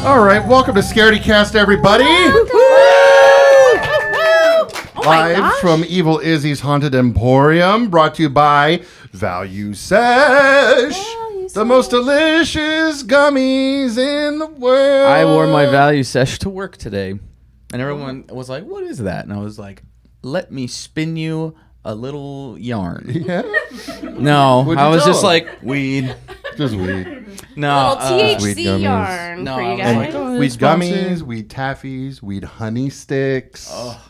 All right, welcome to Scaredycast, everybody. Live from Evil Izzy's Haunted Emporium, brought to you by Value Sesh, the most delicious gummies in the world. I wore my Value Sesh to work today, and everyone was like, "What is that?" And I was like, "Let me spin you a little yarn." Yeah? No, What'd I you was tell just him? like, weed. Just weed. No, weed THC gummies. yarn No, for I you was guys. like, oh, Weed sponsored. gummies, weed taffies, weed honey sticks. Oh,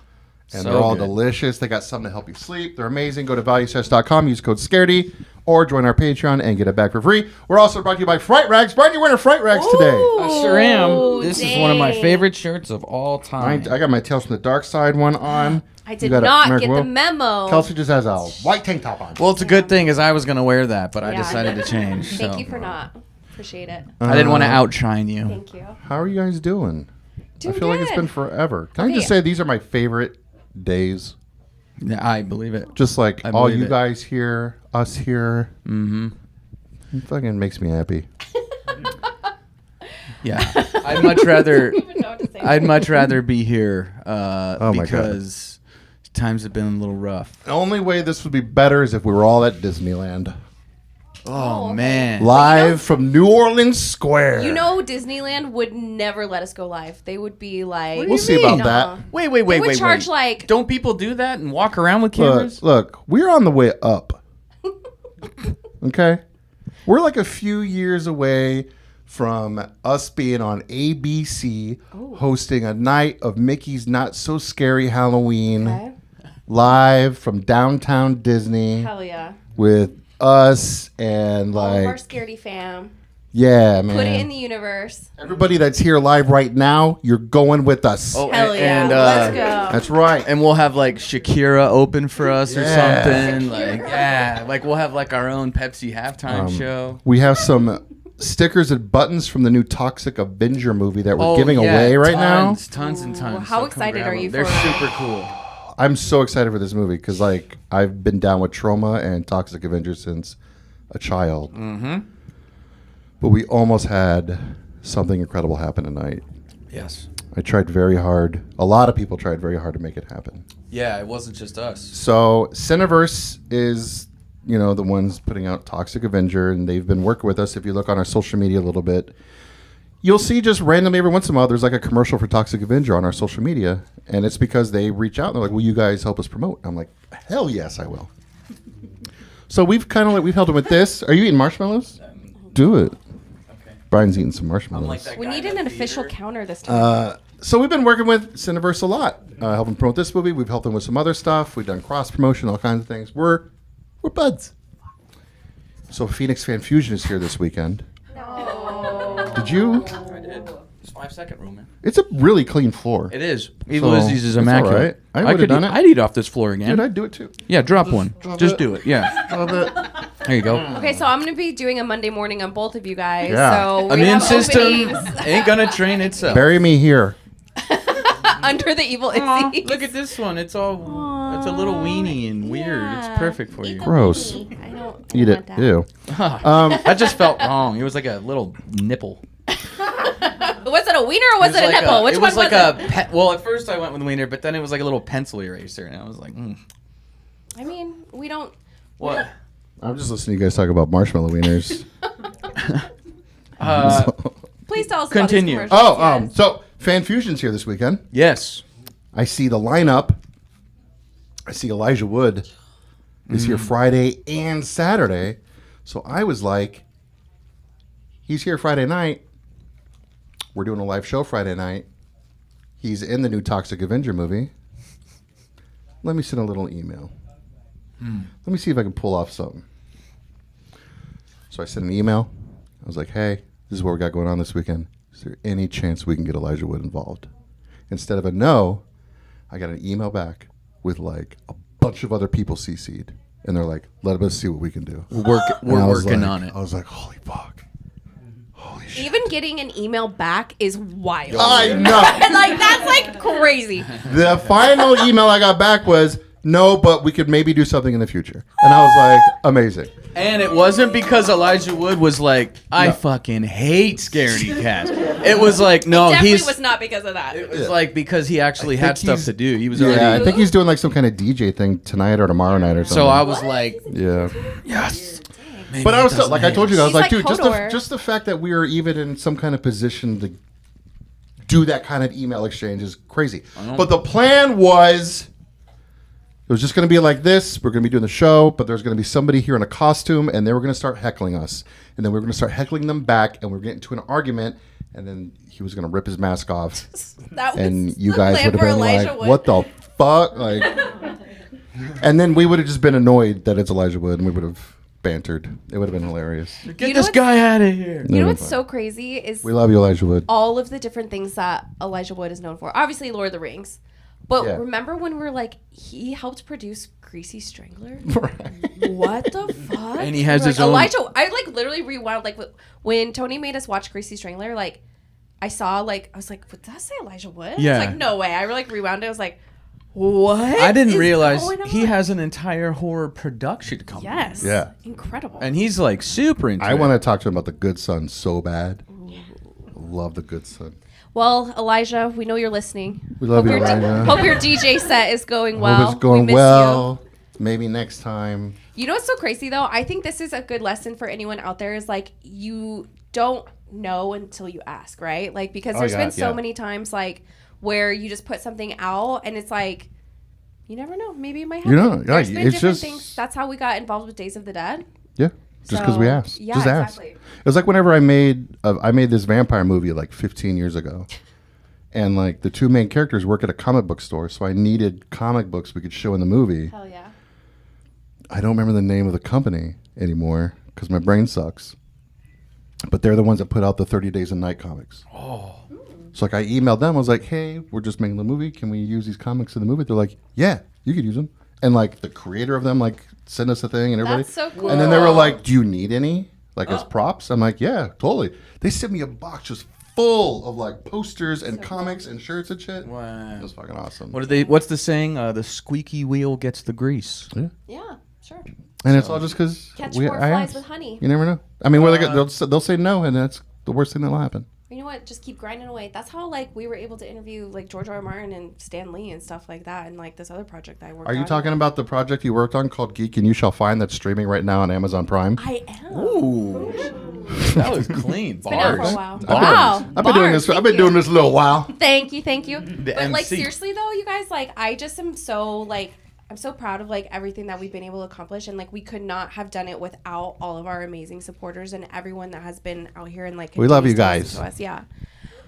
And so they're all good. delicious. They got something to help you sleep. They're amazing. Go to valuesesh.com, use code SCAREDY, or join our Patreon and get it back for free. We're also brought to you by Fright Rags. Brian, you're wearing a Fright Rags today. I sure am. Ooh, This is one of my dang. favorite shirts of all time. I got my Tales from the Dark Side one on. I You did got a not American get the Will? memo. Kelsey just has a white tank top on. Well, it's a good thing, as I was going to wear that, but I Yeah. decided to change. Thank so. you for not. Appreciate it. I didn't want to outshine you. Thank you. How are you guys doing? Doing I feel like it's good. been forever. Can I Okay. just say these are my favorite days? Yeah, I believe it. Just like I all believe you it. guys here, us here. Mm-hmm. It fucking makes me happy. Yeah, I'd much rather. even know what to say. I'd much rather be here my God. because times have been a little rough. The only way this would be better is if we were all at Disneyland. Oh, okay. man. Live from New Orleans Square. You know, Disneyland would never let us go live. They would be like, We'll see about Nuh-uh. that. Wait, They would charge wait. like, Don't people do that and walk around with cameras? Look, we're on the way up. Okay? We're like a few years away from us being on ABC hosting a night of Mickey's Not So Scary Halloween okay. live from downtown Disney Hell yeah. with us and All of our like Scaredy fam. yeah, man. Put it in the universe. Everybody that's here live right now, you're going with us. Oh, Hell yeah. and, Let's go. That's right. And we'll have like Shakira open for us or Yeah. something. Like, yeah, like we'll have like our own Pepsi halftime show. We have some stickers and buttons from the new Toxic Avenger movie that we're Oh, giving yeah, away right Tons and Ooh, tons. how So come excited grab are them. you They're for it? super cool. now. I'm so excited for this movie because like I've been down with Trauma and Toxic Avenger since a child. Mm-hmm. But we almost had something incredible happen tonight. Yes. I tried very hard. A lot of people tried very hard to make it happen. Yeah, it wasn't just us. So Cineverse is, the ones putting out Toxic Avenger, and they've been working with us. If you look on our social media a little bit, you'll see just randomly every once in a while there's like a commercial for Toxic Avenger on our social media, and it's because they reach out and they're like, "Will you guys help us promote?" I'm like, "Hell yes, I will." So we've helped them with this. Are you eating marshmallows? Do it. Okay. Brian's eating some marshmallows. We need an official counter this time. So we've been working with Cineverse a lot, helping promote this movie. We've helped them with some other stuff. We've done cross promotion, all kinds of things. We're buds. So Phoenix Fan Fusion is here this weekend. No. Did you? I did. It's 5-second rule, man. It's a really clean floor. It is. Evil Izzy's is it's immaculate. all right. I would've done it. I'd eat off this floor again. Dude, I'd do it too. Yeah, drop one. drop Just it. do it. Yeah. Love it. There you go. Okay, so I'm going to be doing a Monday morning on both of you guys. Yeah. So we Immune have system openings ain't gonna train itself. Bury me here. under the evil Aw, Izzy. look at this one. It's all. It's a little weenie and weird. Yeah. It's perfect for Eat you. the Gross. weenie. I don't Eat want it. that. Ew. That just felt wrong. It was like a little nipple. Was it a wiener or was it a like nipple? Which it one was like was it? well, at first I went with wiener, but then it was like a little pencil eraser, and I was like, I mean, we don't. what? I'm just listening to you guys talk about marshmallow wieners. Please tell us Continue. about these commercials. yes. So Fan Fusion's here this weekend. Yes. I see the lineup. I see Elijah Wood is here Friday and Saturday. So I was like, he's here Friday night. We're doing a live show Friday night. He's in the new Toxic Avenger movie. Let me send a little email. Let me see if I can pull off something. So I sent an email. I was like, hey, this is what we got going on this weekend. Is there any chance we can get Elijah Wood involved? Instead of a no, I got an email back with like a bunch of other people CC'd. And they're like, let us see what we can do. We're And I was working like- on it. I was like, holy fuck. Holy shit. Even getting an email back is wild. I know. And like that's like crazy. The final email I got back was, no, but we could maybe do something in the future. And I was like, amazing. And it wasn't because Elijah Wood was like, I fucking hate Scaredycast. It was like, no, Definitely he's. was not because of that. It was like because he actually had stuff to do. He was Yeah, I already. think he's doing like some kind of DJ thing tonight or tomorrow night or something. So I was like, yeah. yes. Maybe But I he was doesn't like, I hate told you, us. I was He's like, like dude, Hodor. just the fact that we are even in some kind of position to do that kind of email exchange is crazy. But the plan was, it was just going to be like this. We're going to be doing the show, but there's going to be somebody here in a costume, and they were going to start heckling us, and then we were going to start heckling them back, and we were getting into an argument, and then he was going to rip his mask off, That was and you the guys plan would have for been Elijah like, Wood. "What the fuck?" Like, and then we would have just been annoyed that it's Elijah Wood, and we would have bantered. It would have been hilarious. Get You know this what's- guy out of here. You know what's so crazy is We love you, Elijah Wood. all of the different things that Elijah Wood is known for. Obviously, Lord of the Rings. But Yeah. remember when we were like, he helped produce Greasy Strangler? Right. What the fuck? And he has We're his like, own- Elijah, I like literally rewound, like when Tony made us watch Greasy Strangler, like I saw, like, I was like, did that say Elijah Wood? Yeah. It's like, no way. I like rewound it. I was like, what? I didn't is realize going he on? has an entire horror production company. Yes. Yeah. Incredible. And he's like super into I it. want to talk to him about The Good Son so bad. Love The Good Son. Well, Elijah, we know you're listening. We love hope you, your Elijah. Hope your DJ set is going well. Hope it's going we miss well. Maybe next time. You know what's so crazy though? I think this is a good lesson for anyone out there. Is like you don't know until you ask, right? Like because there's been so many times like where you just put something out and it's like you never know. Maybe it might happen. You know, yeah, There's been it's different just- things. That's how we got involved with Days of the Dead. Yeah. Just because we So, asked. yeah, just ask. exactly. It was like whenever I made this vampire movie like 15 years ago. And like the two main characters work at a comic book store. So I needed comic books we could show in the movie. Hell yeah. I don't remember the name of the company anymore because my brain sucks. But they're the ones that put out the 30 Days a Night comics. Oh. So like I emailed them. I was like, hey, we're just making the movie. Can we use these comics in the movie? They're like, yeah, you could use them. And like the creator of them like sent us a thing and everybody. That's so cool. And then they were like, do you need any like as props? I'm like, yeah, totally. They sent me a box just full of like posters and comics and shirts and shit. Wow. It was fucking awesome. What's the saying? The squeaky wheel gets the grease. Yeah. Sure. And it's all just because Catch more flies with honey. You never know. I mean, they'll say no, and that's the worst thing that'll happen. You know what? Just keep grinding away. That's how like we were able to interview like George R. R. Martin and Stan Lee and stuff like that, and like this other project I worked on. Are you talking about the project you worked on called Geek and You Shall Find that's streaming right now on Amazon Prime? I am. Ooh. That was clean. Been out for a Bars. while. Bars. Wow. I've been doing this. I've been doing this a little while. Thank you. But like MC. seriously though, you guys, like I just am so like I'm so proud of like everything that we've been able to accomplish, and like we could not have done it without all of our amazing supporters and everyone that has been out here and like We love you continues to guys. listen to us. Yeah.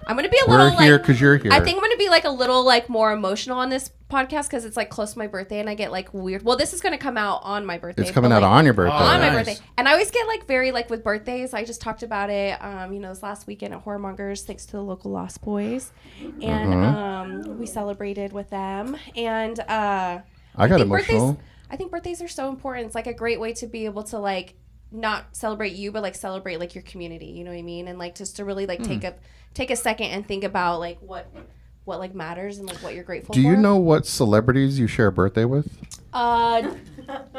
I'm gonna be a little We're here like 'cause you're here. I think I'm gonna be like a little like more emotional on this podcast because it's like close to my birthday and I get like weird. Well, this is gonna come out on my birthday. It's coming but, out like, on your birthday. on my Nice. birthday. And I always get like very like with birthdays. I just talked about it, this last weekend at Whoremongers, thanks to the local Lost Boys, and we celebrated with them. And I got emotional. I think birthdays are so important. It's like a great way to be able to like not celebrate you, but like celebrate like your community. You know what I mean? And like just to really like take a second and think about like what like matters and like what you're grateful for. Do you know what celebrities you share a birthday with?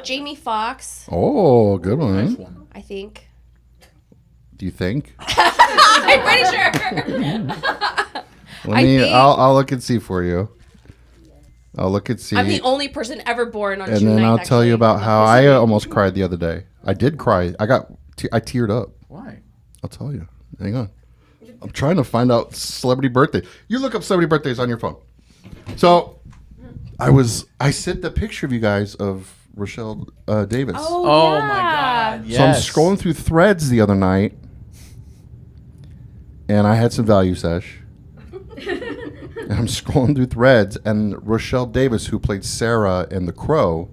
Jamie Foxx, Oh, good one. Nice one. I think. Do you think? I'm pretty sure. I'll look and see for you. I'll look and see. I'm the only person ever born on and June 9th. then I'll tell you actually. about how I almost cried the other day. I did cry. I teared up. Why? I'll tell you. Hang on. I'm trying to find out celebrity birthday. You look up celebrity birthdays on your phone. So I sent the picture of you guys of Rochelle Davis. Oh yeah. my God. Yes. So I'm scrolling through threads the other night, and I had some value sesh. And I'm scrolling through threads, and Rochelle Davis, who played Sarah in The Crow,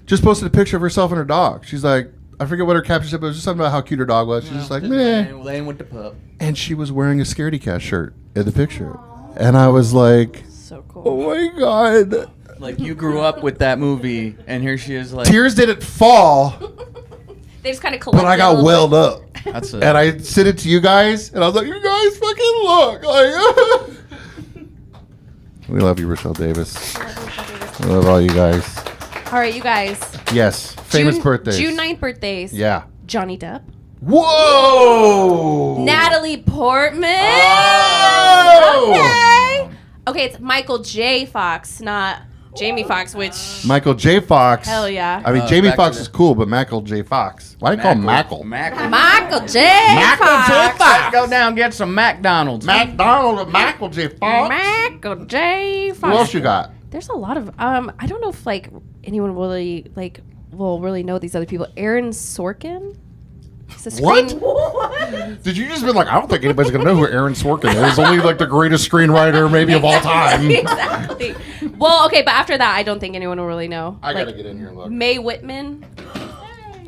just posted a picture of herself and her dog. She's like, I forget what her caption said, but it was just something about how cute her dog was. She's just like, meh. Laying with the pup. And she was wearing a Scaredycast shirt in the picture. And I was like, So cool. oh my God. Like you grew up with that movie, and here she is like. Tears didn't fall, They just kind of collected. but I got welled up. That's And I sent it to you guys, and I was like, you guys fucking look. Like, we love you, Rochelle Davis. I love all you guys. All right, you guys. Yes, famous birthdays. June 9th birthdays. Yeah. Johnny Depp. Whoa! Natalie Portman. Oh! Okay. Okay, it's Michael J. Fox, not Jamie Foxx, which... Michael J. Fox. Hell yeah. I mean, Jamie Foxx is cool, but Michael J. Fox. Why do you call him Mackle? Michael J. Michael Fox. J. Fox. Go down and get some McDonald's. McDonald and Michael J. Fox. Michael J. Fox. Who else you got? There's a lot of... I don't know if, like, anyone really, like, will really know these other people. Aaron Sorkin? What? Did you just be like, I don't think anybody's going to know who Aaron Sorkin is. Only like the greatest screenwriter maybe of all time. Exactly. Well, okay, but after that, I don't think anyone will really know. I got to get in here and look. Mae Whitman.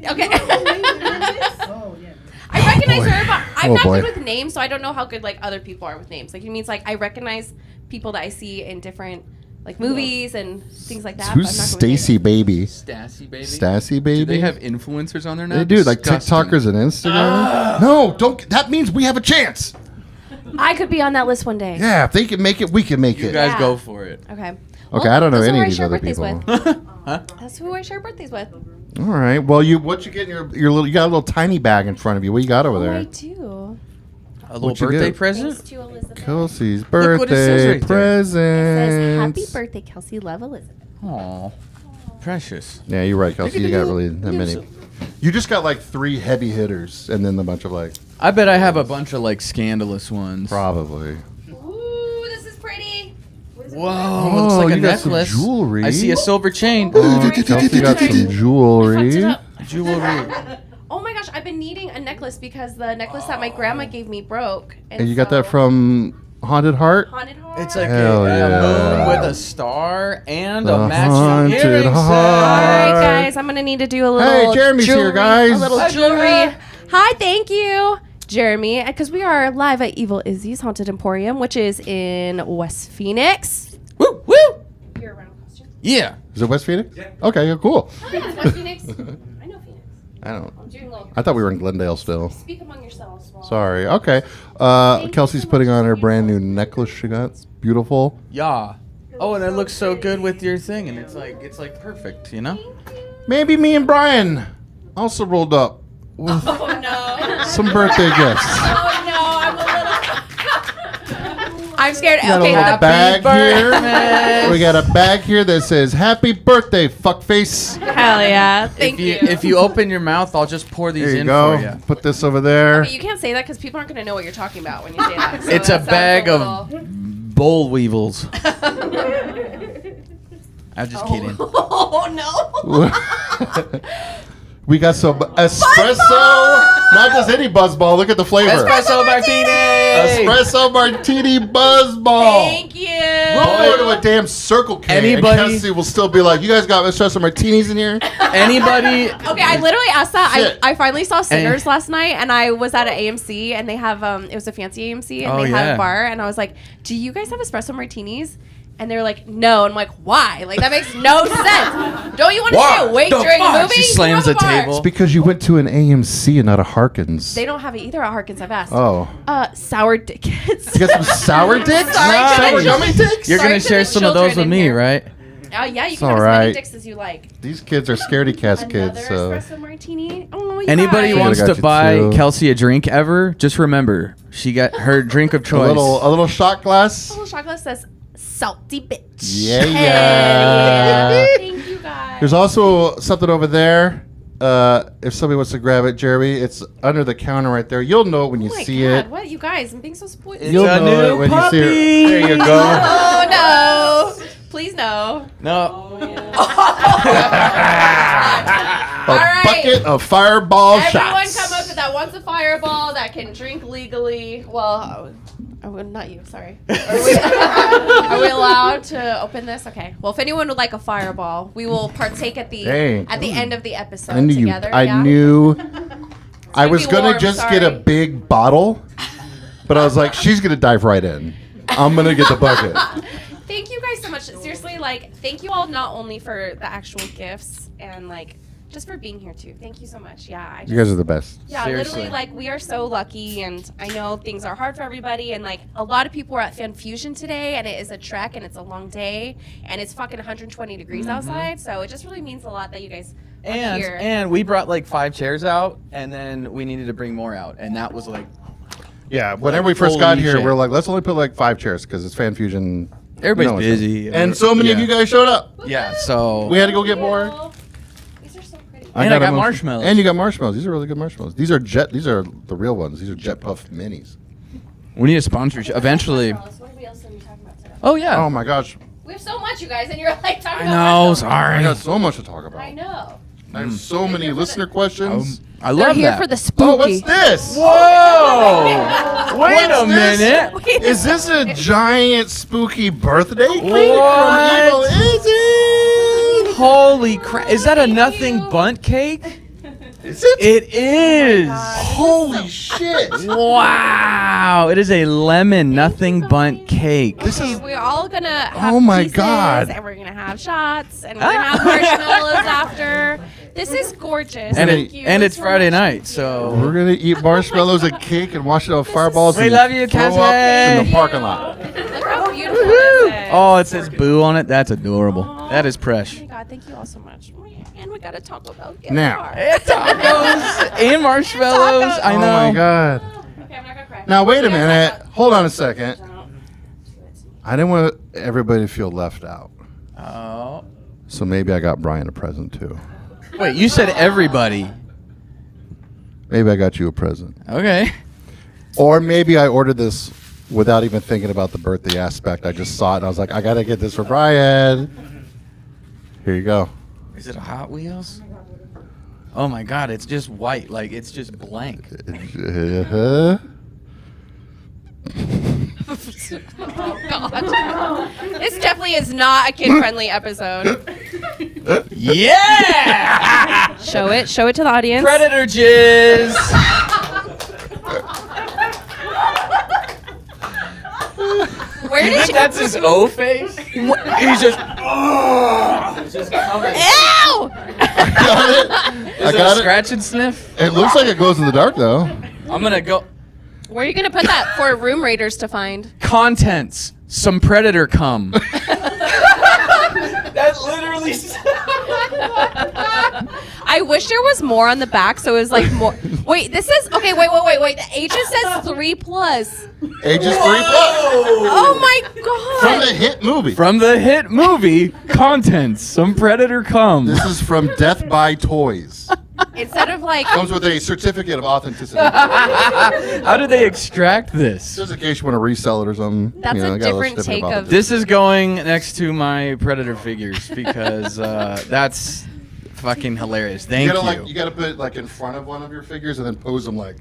Okay. I recognize her, but I'm not good with names, so I don't know how good like other people are with names. Like it means like I recognize people that I see in different like movies and things like that. Who's Stacy Baby? Stassi Baby. Stassi Baby. Do they have influencers on there now? They do, like TikTokers and Instagram. No, don't. That means we have a chance. I could be on that list one day. Yeah, if they can make it, we can make You it. guys go for it. Okay. Okay, I don't know any of these other people. That's who I share birthdays with. All right. Well, what you get in your little? You got a little tiny bag in front of you. What you got over there? I do. A little What'd you birthday get? present? Thanks to Elizabeth. Kelsey's Look what it says birthday right there. It says, present. "Happy birthday, Kelsey. Love, Elizabeth." Aw, precious. Yeah, you're right, Kelsey. You got really that many. You just got like 3 heavy hitters and then a bunch of like. I bet I have a bunch of like scandalous ones. Probably. Ooh, this is pretty. Whoa, Oh, looks like a you got some necklace. jewelry. I see a silver chain. Oh, Kelsey got some jewelry. Jewelry. Oh my gosh, I've been needing a necklace because the necklace that my grandma gave me broke. And you got that from Haunted Heart? Haunted Heart. It's like Hell a yeah. moon with a star and The a matching Haunted earring set. All Heart. right, guys, I'm gonna need to do a little. Hey, Jeremy's jewelry, here, guys. A little Hi, jewelry. Jeremy. Hi, thank you, Jeremy, because we are live at Evil Izzy's Haunted Emporium, which is in West Phoenix. Woo, woo. You're around costume. Yeah. Is it West Phoenix? Yeah. Okay, yeah, cool. Oh, yeah, it's West Phoenix. I know Phoenix. I don't. I'm doing a little. I thought we were in Glendale still. Speak among yourselves. While Sorry. Okay. Kelsey's putting on her brand new necklace she got. It's beautiful. Yeah. Oh, and it looks so good with your thing, and it's like perfect, you know? Maybe me and Brian also rolled up with Oh no. some birthday gifts. Oh no, I'm a little. I'm scared. Got a Okay, little the bag birthday. here. We got a bag here that says "Happy Birthday, fuckface." hell yeah. Thank you. If you open your mouth, I'll just pour these There you in go. for you. Put this over there. Okay, you can't say that because people aren't going to know what you're talking about when you say that. So It's a that sounds bag little- of boll weevils. I'm just kidding. Oh no. We got some espresso. Not just any buzzball. Look at the flavor. Espresso martini. Espresso martini buzzball. Thank you. Roll over to a damn Circle K. Anybody- And Kelsey will still be like, "You guys got espresso martinis in here?" Anybody? Okay, I literally asked that. Shit. I finally saw Sinners last night, and I was at an AMC, and they have it was a fancy AMC, and Oh, they had yeah. a bar, and I was like, "Do you guys have espresso martinis?" And they were like, "No." And I'm like, "Why? Like that makes no sense. Don't you want to stay awake the during a fuck? movie?" She You slams have a the bar." table. Because you went to an AMC and not a Harkins. They don't have it either at Harkins. I've asked. Oh. Sour dickets. You got some sour dicks? Sorry, No. Sour children. yummy dicks? You're Sorry gonna to share the some of those children with in me, here. right? Oh yeah, you It's can have as alright. many dicks as you like. These kids are Scaredycast Another kids, so. espresso martini. Oh, you Anybody guys. wants Got to you buy too. Kelsey a drink ever? Just remember, she got her drink of A choice. little shot glass. A little chocolate says salty bitch. Yeah, Hell yeah. Thank you guys. There's also something over there. If somebody wants to grab it, Jeremy, it's under the counter right there. You'll know it when you Oh my see God, it. What you guys? I'm being so spoiled. You'll a know new it when puppy. you see it. There you go. Oh no! Please no. No. A All right. bucket of fireball Everyone shots. come up with that wants a fireball that can drink legally. Well, not you. Sorry. Are we allowed to open this? Okay. Well, if anyone would like a fireball, we will partake at the Hey. end of the episode I knew you. together. I yeah? knew. I was be gonna warm, just get a sorry. big bottle, but I was like, she's gonna dive right in. I'm gonna get the bucket. Thank you guys so much. Seriously, like, thank you all not only for the actual gifts and like just for being here too. Thank you so much. Yeah, You guys are the best. yeah, Seriously. literally, like, we are so lucky, and I know things are hard for everybody, and like a lot of people were at Fan Fusion today, and it is a trek, and it's a long day, and it's fucking 120 degrees outside, so it just really means a lot that you guys are here. And we brought like 5 chairs out, and then we needed to bring more out, and that was like Yeah, whenever we first got Holy here, shit. we're like, let's only put like 5 chairs because it's Fan Fusion. everybody's No one's busy, And so many of you guys showed up. Yeah, so We had to go get more. These are so pretty. And I got them. marshmallows. And you got marshmallows. These are really good marshmallows. These are the real ones. These are Jet Puff minis. we need a sponsorship eventually. What else are we talking about today? Oh yeah. Oh my gosh. We have so much, you guys, and you're like talking I about know. marshmallows. I Sorry. got so much to talk about. I know. I have so many listener questions. I They're love here that. for the Oh, spooky. what's this? Whoa! Wait a What's this? minute. Is this a giant spooky birthday cake What? from Evil Izzy? Holy crap! Is that a nothing bunt cake? Is it? It is. Holy shit! Wow! It is a lemon nothing bunt cake. This is We're all gonna have Oh my pieces, God. and we're gonna have shots, and we're gonna have marshmallows after. This is gorgeous. And Thank it you and it's so Friday much. night, so we're gonna eat marshmallows and cake and wash it on fireballs. We and love you, throw up Cassie. in the parking lot. Look how beautiful this is. oh, it says boo on it. That's adorable. That is Oh fresh. my God, thank you all so much. And we got a Taco Bell gift Now. card. And tacos and marshmallows. Tacos. I Oh know. my god. Okay, I'm not gonna cry. Now wait a minute. Hold on a second. I didn't want everybody to feel left out. Oh. So maybe I got Brian a present too. Wait, you said everybody. Maybe I got you a present. Okay. Or maybe I ordered this without even thinking about the birthday aspect. I just saw it and I was like, I gotta get this for Brian. Here you go. Is it a Hot Wheels? Oh my God! It's just white. Like it's just blank. Uh-huh. Oh God. This definitely is not a kid-friendly episode. Yeah! Show it to the audience. Predator jizz. Where You did think you? that's his O face? He's just. Oh, just coming. Ew! Got it. I Is it got a it. scratch and sniff? It looks like it glows in the dark though. I'm gonna go. Where are you gonna put that for room raiders to find? Contents. Some predator cum. That literally. I wish there was more on the back, so it was like more. Wait, this is okay. Wait. The ages says 3+. Ages 3+. Oh my God! From the hit movie. From the hit movie, Contents. Some predator cum. This is from Death by Toys. Instead of like, Comes with a certificate of authenticity. How did they extract this? Just in case you want to resell it or something. That's a got little different certificate take of- authenticity. This is going next to my predator figures because that's fucking hilarious. Thank you you. gotta, you gotta put it like in front of one of your figures and then pose them like.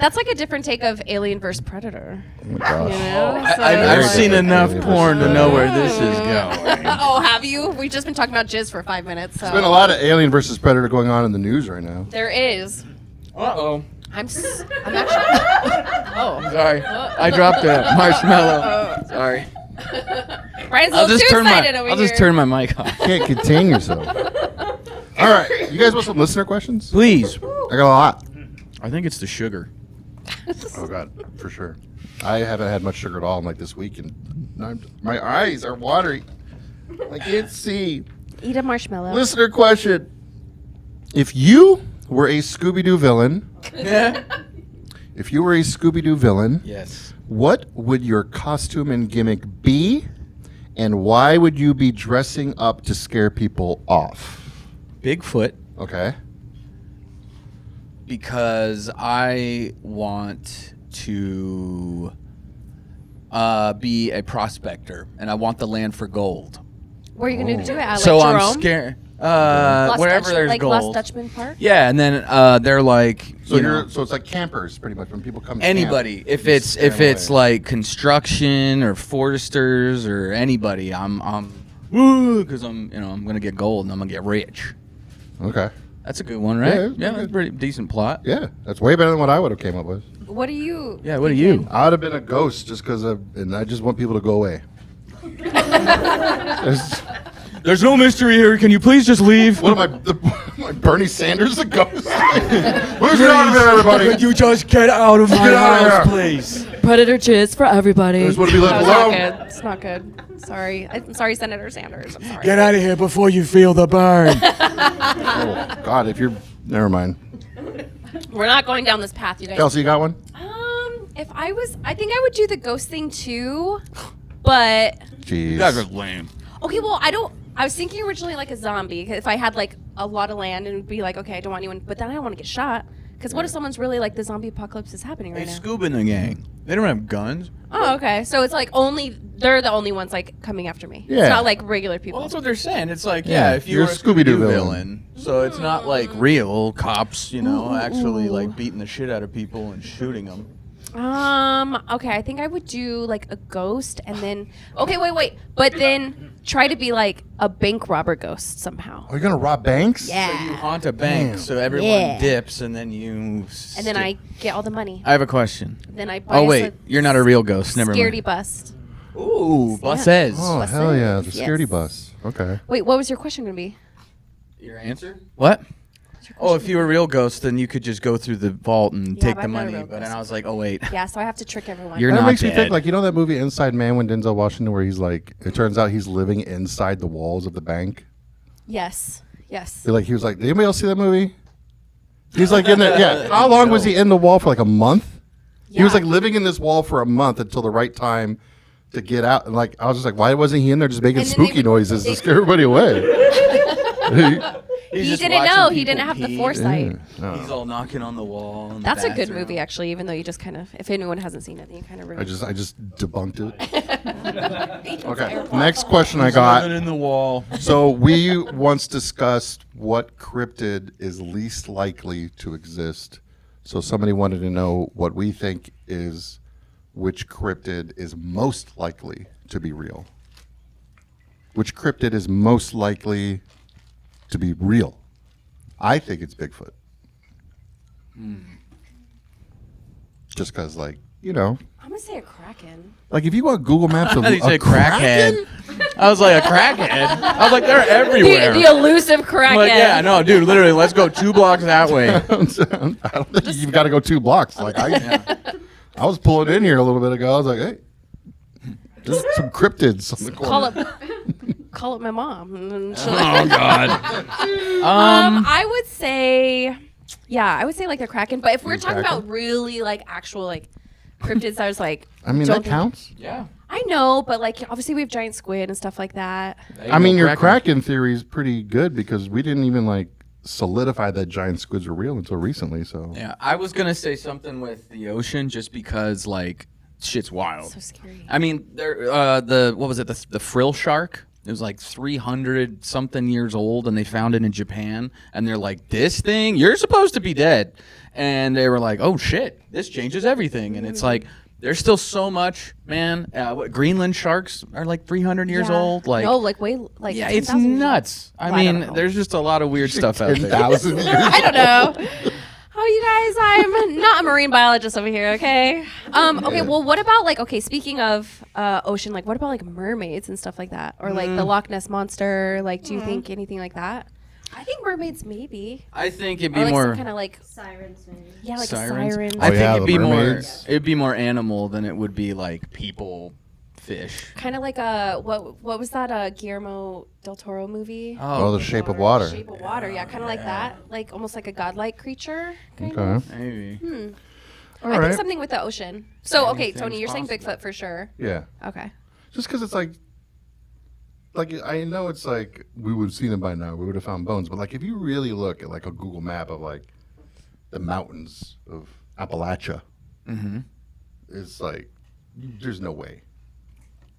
that's like a different take of Alien vs Predator. Oh my gosh. You know? So- I've seen different. enough Very porn to different. know where this is going. Oh, have you? We've just been talking about jizz for 5 minutes. So There's been a lot of Alien versus Predator going on in the news right now. there is. Uh-oh. I'm actually. Oh. Sorry. I dropped a marshmallow. Sorry. Brian's a I'll little just too turn my excited over I'll here. just turn my mic off. Can't contain yourself. All right, you guys want some listener questions? Please. I got a lot. I think it's the sugar. Oh god, for sure. I haven't had much sugar at all in like this week, and my eyes are watery. I can't see. Eat a marshmallow. Listener question: if you were a Scooby-Doo villain, Yes. what would your costume and gimmick be, and why would you be dressing up to scare people off? Bigfoot, Okay. because I want to be a prospector and I want the land for gold. Where are you going to do it at? So like I'm Jerome? scared. Lost Wherever Dutch- there's like gold. Lost Dutchman Park? Yeah, and then they're like, So you know, you're so it's like campers, pretty much when people come. to anybody. camp, If you it's scare if them it's away. like construction or foresters or anybody, I'm because I'm gonna get gold and I'm gonna get rich. Okay. That's a good one, right? Yeah, Yeah, it's that's a good. pretty decent plot. Yeah, that's way better than what I would have came up with. What are you? Yeah, what are you? I would have been a ghost just because and I just want people to go away. There's- There's no mystery here. Can you please just leave? What am I, Bernie Sanders the ghost? Who's out of there, everybody? Could you just get out of my Get out of house, here. please? Predator jizz for everybody. I just want to be left That was alone. not good. It's not good. Sorry. I'm sorry, Senator Sanders. I'm sorry. Get out of here before you feel the burn. Oh, God, if you're... Never mind. We're not going down this path, you guys. Kelsey, you got one? If I was, I think I would do the ghost thing too, but Jeez. You guys are lame. okay. Well, I was thinking originally like a zombie. 'Cause if I had like a lot of land, and it'd be like, okay, I don't want anyone, but then I don't want to get shot. Because what if someone's really like the zombie apocalypse is happening right Hey, now? Scoob and the gang. They don't have guns. Oh, okay. So it's like they're the only ones like coming after me. Yeah. It's not like regular people. Well, that's what they're saying. It's like, Yeah, if you you're were a Scooby-Doo villain. villain. So it's not like real cops, actually like beating the shit out of people and shooting them. Okay, I think I would do like a ghost and then okay, wait. But then try to be like a bank robber ghost somehow. Are you going to rob banks? So you Yeah. haunt a bank, Damn. so everyone Yeah. dips, and then you. And then I get all the money. I have a question. Then I buy Oh us wait, a you're not a real ghost. Never Scaredy mind. bust. Ooh, buses. Oh, Buses. hell yeah. The Yes. Scaredy bus. Okay. Wait, what was your question going to be? Your answer? What? Oh, if you were a real ghost, then you could just go through the vault and Yeah, take but the I'm not a money. real But then ghost. I was like, oh wait. Yeah, so I have to trick everyone. You're That not makes me dead. think, like, you know that movie Inside Man when Denzel Washington, where he's like, it turns out he's living inside the walls of the bank. Yes. He was like, did anybody else see that movie? He's like in there. Yeah. How long was he in the wall for? Like a month? He was Yeah. like living in this wall for a month until the right time to get out. And like, I was just like, why wasn't he in there just making And then they spooky would- noises they- to scare everybody away? He's He just didn't watching know. He people didn't have the pee. foresight. He's all knocking on the wall. in the That's a good bathroom. movie, actually, even though you just kind of, if anyone hasn't seen it, then you kind of I ruined just debunked it. Okay. Next question I Living got. in the wall. So we once discussed what cryptid is least likely to exist. So somebody wanted to know what we think is which cryptid is most likely to be real. Which cryptid is most likely to be real? I think it's Bigfoot. Just because, like, I'm going to say a kraken. like if you go on Google Maps of I thought you said kraken? crackhead. I was like, a crackhead? I was like, they're everywhere. The elusive kraken. I'm like, yeah, no, dude, literally, let's go 2 blocks that way. I don't think you've got to go 2 blocks. Like I was pulling in here a little bit ago. I was like, hey, there's some cryptids on the corner. Call it my mom. And she'll- Oh, God. I would say, I would say like the kraken. But if we're talking Kraken? about really like actual like cryptids, I was like, I mean, don't that think- counts. Yeah. I know, but like obviously we have giant squid and stuff like that. I mean, your Kraken theory is pretty good because we didn't even like solidify that giant squids were real until recently. So Yeah, I was going to say something with the ocean just because, like, shit's wild. So scary. I mean, there, what was it, the frill shark? It was like 300 something years old, and they found it in Japan. And they're like, "This thing, you're supposed to be dead." And they were like, "Oh shit, this changes everything." And it's like, there's still so much, man. What Greenland sharks are like 300 years Yeah. old. Like, no, like way like yeah, it's 10,000 years nuts. I Well, I don't mean, know. there's just a lot of weird stuff out there. 10,000 years. I don't know. Oh, you guys, I'm not a marine biologist over here, okay? Okay, well, what about, like, okay, speaking of ocean, like, what about, like, mermaids and stuff like that? Or, like, the Loch Ness Monster? Like, do you think anything like that? I think mermaids, maybe. I think it'd Or, be like, more some kind of, like, Sirens, maybe. yeah, like sirens. a siren. I Oh, think yeah, it'd the be mermaids. it'd be more animal than it would be like people, fish. Kind of like what was that Guillermo del Toro movie? Oh, The Shape of Water. Shape of Water, yeah, kind of like that. Like, almost like a godlike creature, kind of. Okay. Maybe. All I right. think something with the ocean. So, okay, Anything's Tony, you're saying possible. Bigfoot for sure. Yeah. Okay. Just because it's like I know it's like we would have seen it by now. We would have found bones. But like if you really look at like a Google map of like the mountains of Appalachia, it's like there's no way.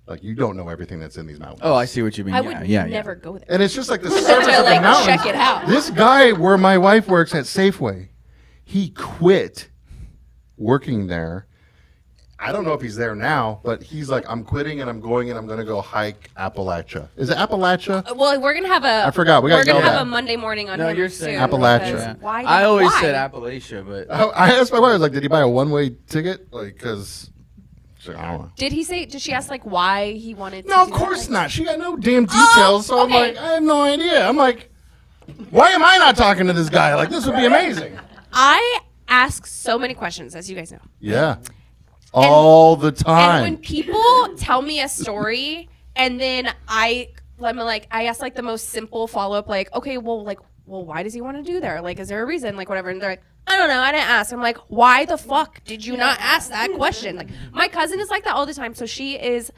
Like you don't know everything that's in these mountains. Oh, I see what you mean. I yeah, would yeah, never go there. And it's just like the surface To, of the like, mountains. check it out. This guy where my wife works at Safeway, he quit working there. I don't know if he's there now, but he's like, I'm quitting and I'm going and I'm going to go hike Appalachia. Is it Appalachia? Well, we're gonna have a. I forgot. We gotta We're gonna yell have that. a Monday morning on No, him you're soon, saying Appalachia. because Yeah. Why? I always why? said Appalachia, but I asked my wife, I was like, did he buy a one-way ticket? Like, because She's like, I don't know. Did she ask like why he wanted to No, of do course that? not. She got no damn details. So okay. I'm like, I have no idea. I'm like, why am I not talking to this guy? Like, this would be amazing. I ask so many questions, as you guys know. Yeah. All the And time. when people tell me a story and then I ask like the most simple follow-up, like, okay, well, why does he want to do there? Like, is there a reason? Like, whatever. And they're like, I don't know. I didn't ask. I'm like, why the fuck did you not ask that question? Like, my cousin is like that all the time. So she's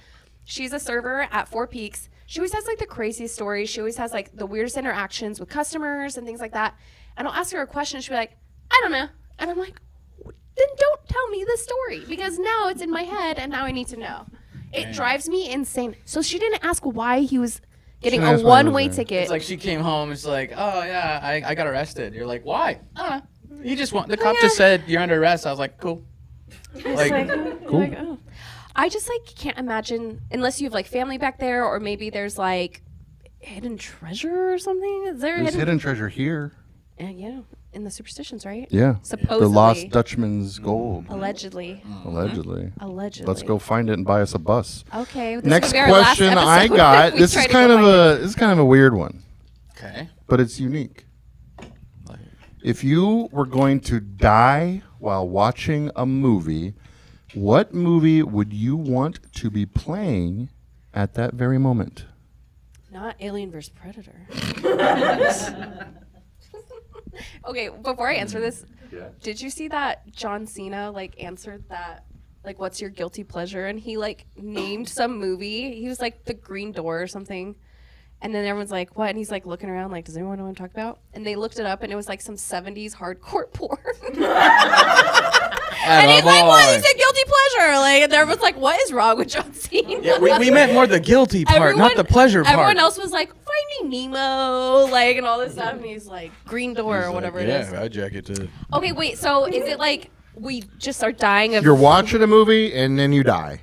a server at Four Peaks. She always has like the craziest stories. She always has like the weirdest interactions with customers and things like that. And I'll ask her a question. She'll be like, I don't know. And I'm like, then don't tell me the story because now it's in my head and now I need to know. It drives me insane. So she didn't ask why he was getting a one-way ticket. It's like she came home. It's like, oh yeah, I got arrested. You're like, why? You just want the cop just said you're under arrest. I was like, cool. Like, cool. Like, oh. I just like can't imagine unless you have like family back there or maybe there's like hidden treasure or something. Is there There's hidden treasure here. Yeah, in the superstitions, right? Yeah. Supposedly. The lost Dutchman's gold. Allegedly. Allegedly. Allegedly. Let's go find it and buy us a bus. Okay. This Next will be our last question I episode. got. We This try is to go kind of find it. this is kind of a weird one, okay. but it's unique. If you were going to die while watching a movie, what movie would you want to be playing at that very moment? Not Alien vs. Predator. Okay, before I answer this, did you see that John Cena like answered that like what's your guilty pleasure and he like named some movie. He was like The Green Door or something. And then everyone's like, what? And he's like looking around like, does anyone know what I'm talking about? And they looked it up and it was like some 70s hardcore porn. And he's like, what is a guilty pleasure? Like, and everyone's like, what is wrong with John Cena? Yeah, we meant more the guilty part, not the pleasure part. Everyone else was like, Finding Nemo, like, and all this stuff. And he's like, Green Door or whatever it is. Yeah, I jack it too. Okay, wait. So is it like we just are dying of? You're watching a movie and then you die.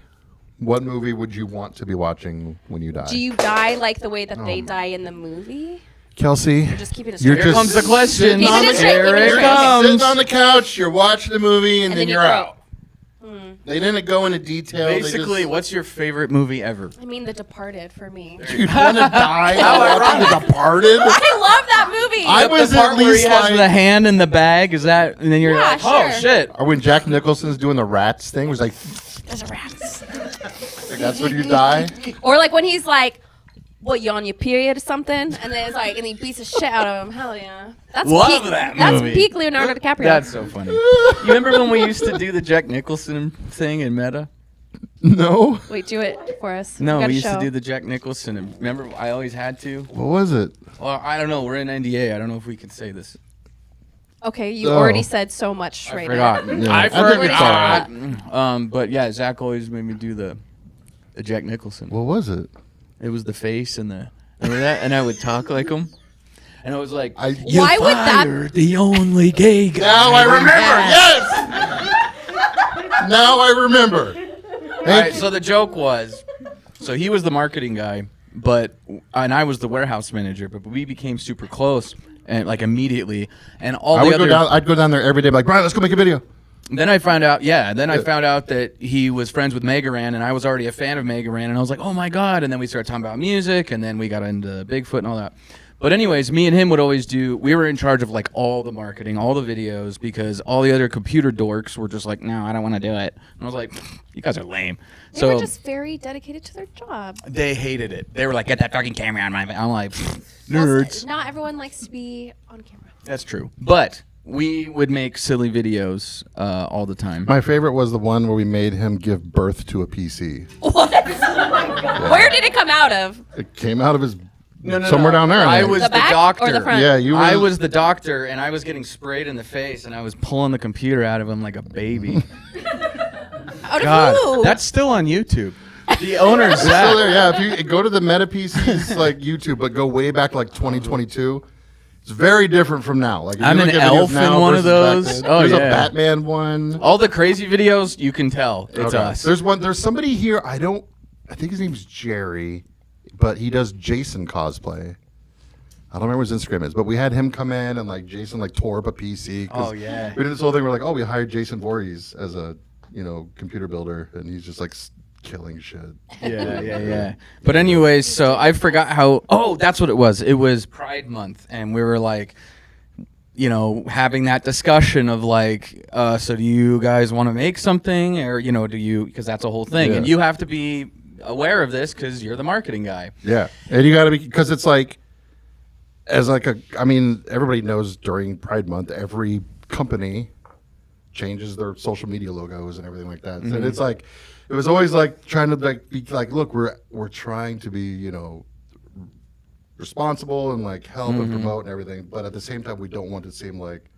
What movie would you want to be watching when you die? Do you die like the way that they die in the movie? Kelsey, Just keeping it you're straight. Here just comes the question. Keep it straight, Here keep it it straight. comes. sitting on the couch, you're watching the movie, and then then you you're go. out. They didn't go into detail. Basically, what's your favorite movie ever? I mean, The Departed for me. you'd want to die while watching The Departed? I love that movie. I was the part at where he least has like, the hand in the bag. Is that? And then you're Yeah, like, oh sure. shit. or when Jack Nicholson's doing the rats thing, was like, There's a rats. that's when you die. Or like when he's like, what, you on your period or something? And then it's like, and he beats the shit out of him. Hell yeah. That's Love peak, that That's movie. peak Leonardo DiCaprio. That's so funny. You remember when we used to do the Jack Nicholson thing in Meta? No, Wait, do it for us. No, got we a used to show. do the Jack Nicholson. And remember, I always had to. what was it? Well, I don't know. We're in NDA. I don't know if we can say this. Okay, you Oh. already said so much right Forgot. Yeah, I I think it's forgot. But yeah, Zach always made me do the Jack Nicholson. What was it? It was the face and the remember that, and I would talk like him, and it was like, now. Why would that? You're the only gay guy. Now I remember. Yes. Now I remember. all right. So the joke was, so he was the marketing guy, and I was the warehouse manager, but we became super close, and like immediately, and all I the would other. go down. I'd go down there every day, like, Brian, let's go make a video. Then I found out, I found out that he was friends with Megaran, and I was already a fan of Megaran, and I was like, oh my god! And then we started talking about music, and then we got into Bigfoot and all that. But anyways, me and him would always we were in charge of like all the marketing, all the videos, because all the other computer dorks were just like, no, I don't want to do it. And I was like, you guys are lame. They So were just very dedicated to their job. they hated it. They were like, get that fucking camera on my. I'm like, Well, nerds. not everyone likes to be on camera. That's true. But we would make silly videos all the time. My favorite was the one where we made him give birth to a PC. What? Where did it come out of? It came out of his No, somewhere down there. I think. was The the back doctor. or the front? Yeah, you were. I was the doctor, and I was getting sprayed in the face, and I was pulling the computer out of him like a baby. Out of God, who? that's still on YouTube. The owner's It's still Zach. there. Yeah, if you go to the Meta PCs like YouTube, but go way back like 2022. It's very different from now. Like if I'm you an look at videos elf in now one of versus those. back then, Oh, there's yeah. a Batman one. All the crazy videos, you can tell it's Okay. us. There's one. There's somebody here. I think his name's Jerry, but he does Jason cosplay. I don't remember what his Instagram is, but we had him come in and like Jason like tore up a PC. 'cause Oh, yeah. We did this whole thing. We're like, oh, we hired Jason Voorhees as a computer builder, and he's just like killing shit. Yeah. But anyways, so I forgot how. Oh, that's what it was. It was Pride Month, and we were like, having that discussion of like, so do you guys want to make something, or do you? Because that's a whole thing, and you have to be aware of this because you're the marketing guy. Yeah, and you got to be, because it's like, everybody knows during Pride Month, every company changes their social media logos and everything like that. Mm-hmm. And it's like, it was always like trying to like be like, look, we're trying to be, responsible and like help and promote and everything, but at the same time, we don't want to seem like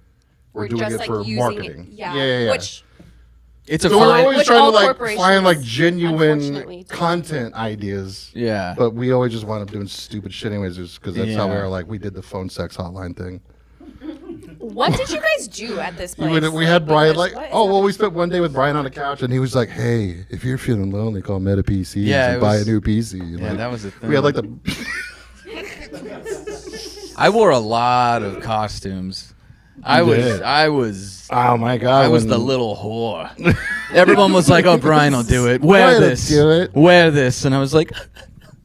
we're doing it for marketing. Yeah. Which it's a so fine. we're always trying to like find like unfortunately, genuine content ideas. Yeah. But we always just wind up doing stupid shit anyways, just because that's how we are. Like we did the phone sex hotline thing. What did you guys do at this place? We had Brian we spent one day with Brian on the couch, and he was like, "Hey, if you're feeling lonely, call Meta PCs and buy a new PC." Yeah, that was the thing. We had like the. I wore a lot of costumes. I was. Oh my god! I was the little whore. Everyone was like, "Oh, Brian will do it. Wear this. Wear this," and I was like.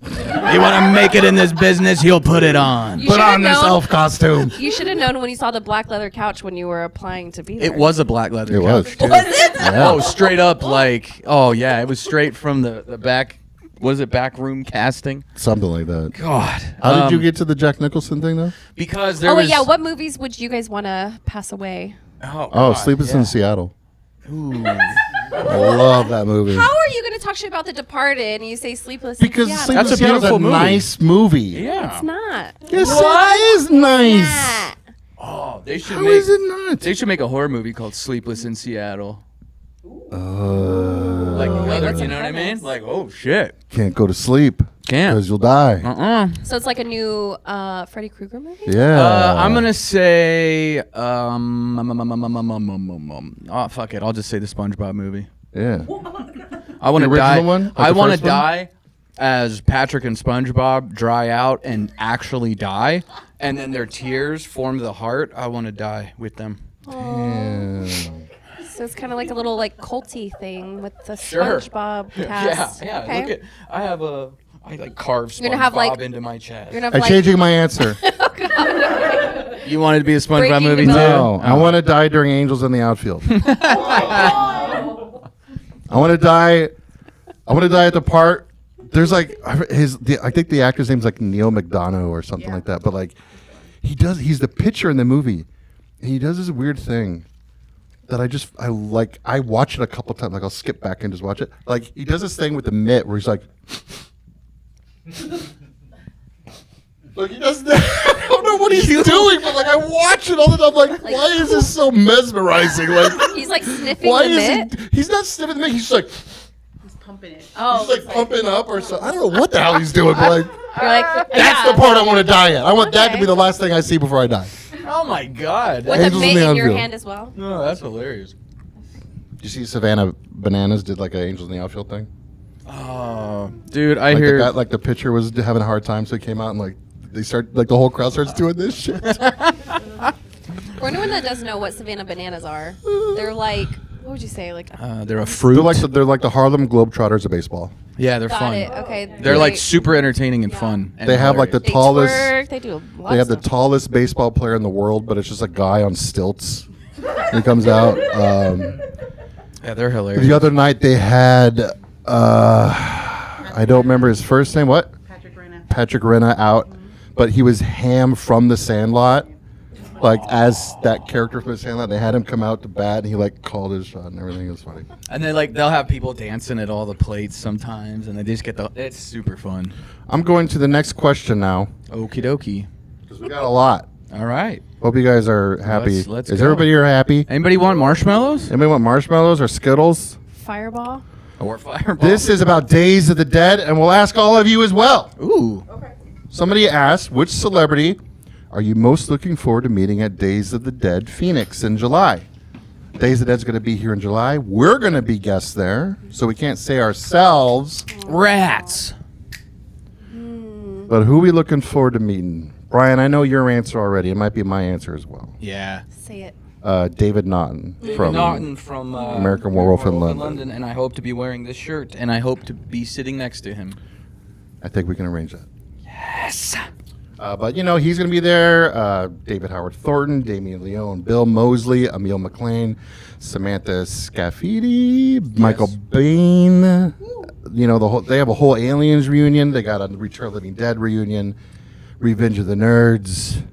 You want to make it in this business, he'll put it on. Put on this elf costume. You should have known when you saw the black leather couch when you were applying to be there. It was a black leather couch. Was it? Yeah. Oh, straight up like, it was straight from the back. Was it back room casting? Something like that. God. How did you get to the Jack Nicholson thing, though? Because there was... what movies would you guys want to pass away? Sleepless in Seattle. Ooh. I love that movie. How are you going to talk shit about The Departed and you say Sleepless in Seattle? Because Sleepless in Seattle is a nice movie. Yeah. It's not. Yes, it is nice. Oh, they should How is it not? They should make a horror movie called Sleepless in Seattle. Like, you know what I mean? Like, oh shit. Can't go to sleep. Can't. Because you'll die. So it's like a new Freddy Krueger movie? Yeah. I'm going to say, fuck it. I'll just say the SpongeBob movie. Yeah. I want to die. One? Like I want to die as Patrick and SpongeBob dry out and actually die, and then their tears form the heart. I want to die with them. Damn. So it's kind of like a little like culty thing with the SpongeBob cast. Yeah. Okay. Look at I like carve You're gonna have, SpongeBob into my chest. I'm changing my answer. You wanted to be a SpongeBob Breaking movie the too? No, I want to die during Angels in the Outfield. I want to die at the part. There's like I think the actor's name's like Neil McDonough or something like that. But like he's the pitcher in the movie, and he does this weird thing that I watch it a couple times. Like I'll skip back and just watch it. Like he does this thing with the mitt where he's like. Like he does that. I don't know what he's doing, but like I watch it all the time. Like why is this so mesmerizing? Like he's like sniffing the mitt. He's not sniffing the mitt. He's just like He's pumping it. Oh, he's like pumping up or something. I don't know what the hell he's doing, but like you're like that's the part I want to die at. I want that to be the last thing I see before I die. Oh my god. with Angels a in mitt the in your Outfield. hand as well. No, that's hilarious. Did you see Savannah Bananas did like an Angels in the Outfield thing? Oh, dude, I Like hear. the pitcher was having a hard time, so he came out and like they start like the whole crowd starts doing this shit. For anyone that doesn't know what Savannah Bananas are, they're like, what would you say? Like, They're a fruit. They're like the Harlem Globetrotters of baseball. Yeah, they're got fun. it. Okay. They're like super entertaining and fun. And They have like the They tallest. twerk, they do a lot They of have the stuff. tallest baseball player in the world, but it's just a guy on stilts. He comes out. Yeah, they're hilarious. The other night they had. I don't remember his first name. What? Patrick Renna out, but he was Ham from The Sandlot. Like as that character from The Sandlot, they had him come out to bat, and he like called his shot and everything. It was funny. And then they'll have people dancing at all the plates sometimes, and they just get it's super fun. I'm going to the next question now Okie dokie. because we got a lot. All right. Hope you guys are happy. Let's Is go. everybody here happy? Anybody want marshmallows? Anybody want marshmallows or Skittles? Fireball. Or fireball? This is about Days of the Dead, and we'll ask all of you as well. Ooh. Somebody asked, which celebrity are you most looking forward to meeting at Days of the Dead Phoenix in July? Days of the Dead's going to be here in July. We're going to be guests there, so we can't say ourselves. Rats. But who are we looking forward to meeting? Brian, I know your answer already. It might be my answer as well. Yeah. Say it. David Naughton from American Werewolf in London. and I hope to be wearing this shirt, and I hope to be sitting next to him. I think we can arrange that. Yes. But, he's going to be there. David Howard Thornton, Damien Leone, Bill Moseley, Emil McLean, Samantha Scafidi, Michael Bain. They have a whole Aliens reunion. They got a Return of the Living Dead reunion, Revenge of the Nerds.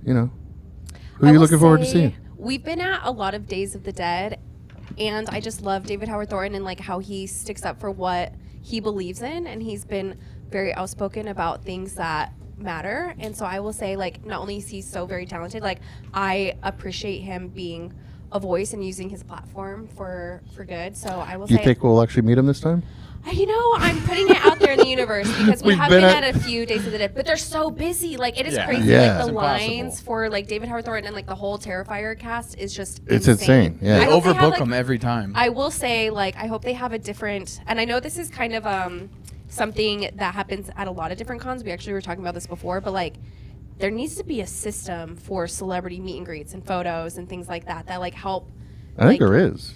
Who are you looking forward to seeing? We've been at a lot of Days of the Dead, and I just love David Howard Thornton and like how he sticks up for what he believes in, and he's been very outspoken about things that matter. And so I will say, like, not only is he so very talented, like I appreciate him being a voice and using his platform for good. So I will Do you say, think we'll actually meet him this time? I'm putting it out there in the universe because we have been at a few Days of the Dead, but they're so busy. Like, it is crazy. Yeah. Like, the It's lines impossible. for like David Howard Thornton and like the whole Terrifier cast is just It's insane. Yeah. They I hope they have, overbook like- them every time. I will say, like, I hope they have a different, and I know this is kind of something that happens at a lot of different cons. We actually were talking about this before, but like, there needs to be a system for celebrity meet and greets and photos and things like that like help. I think like, there is.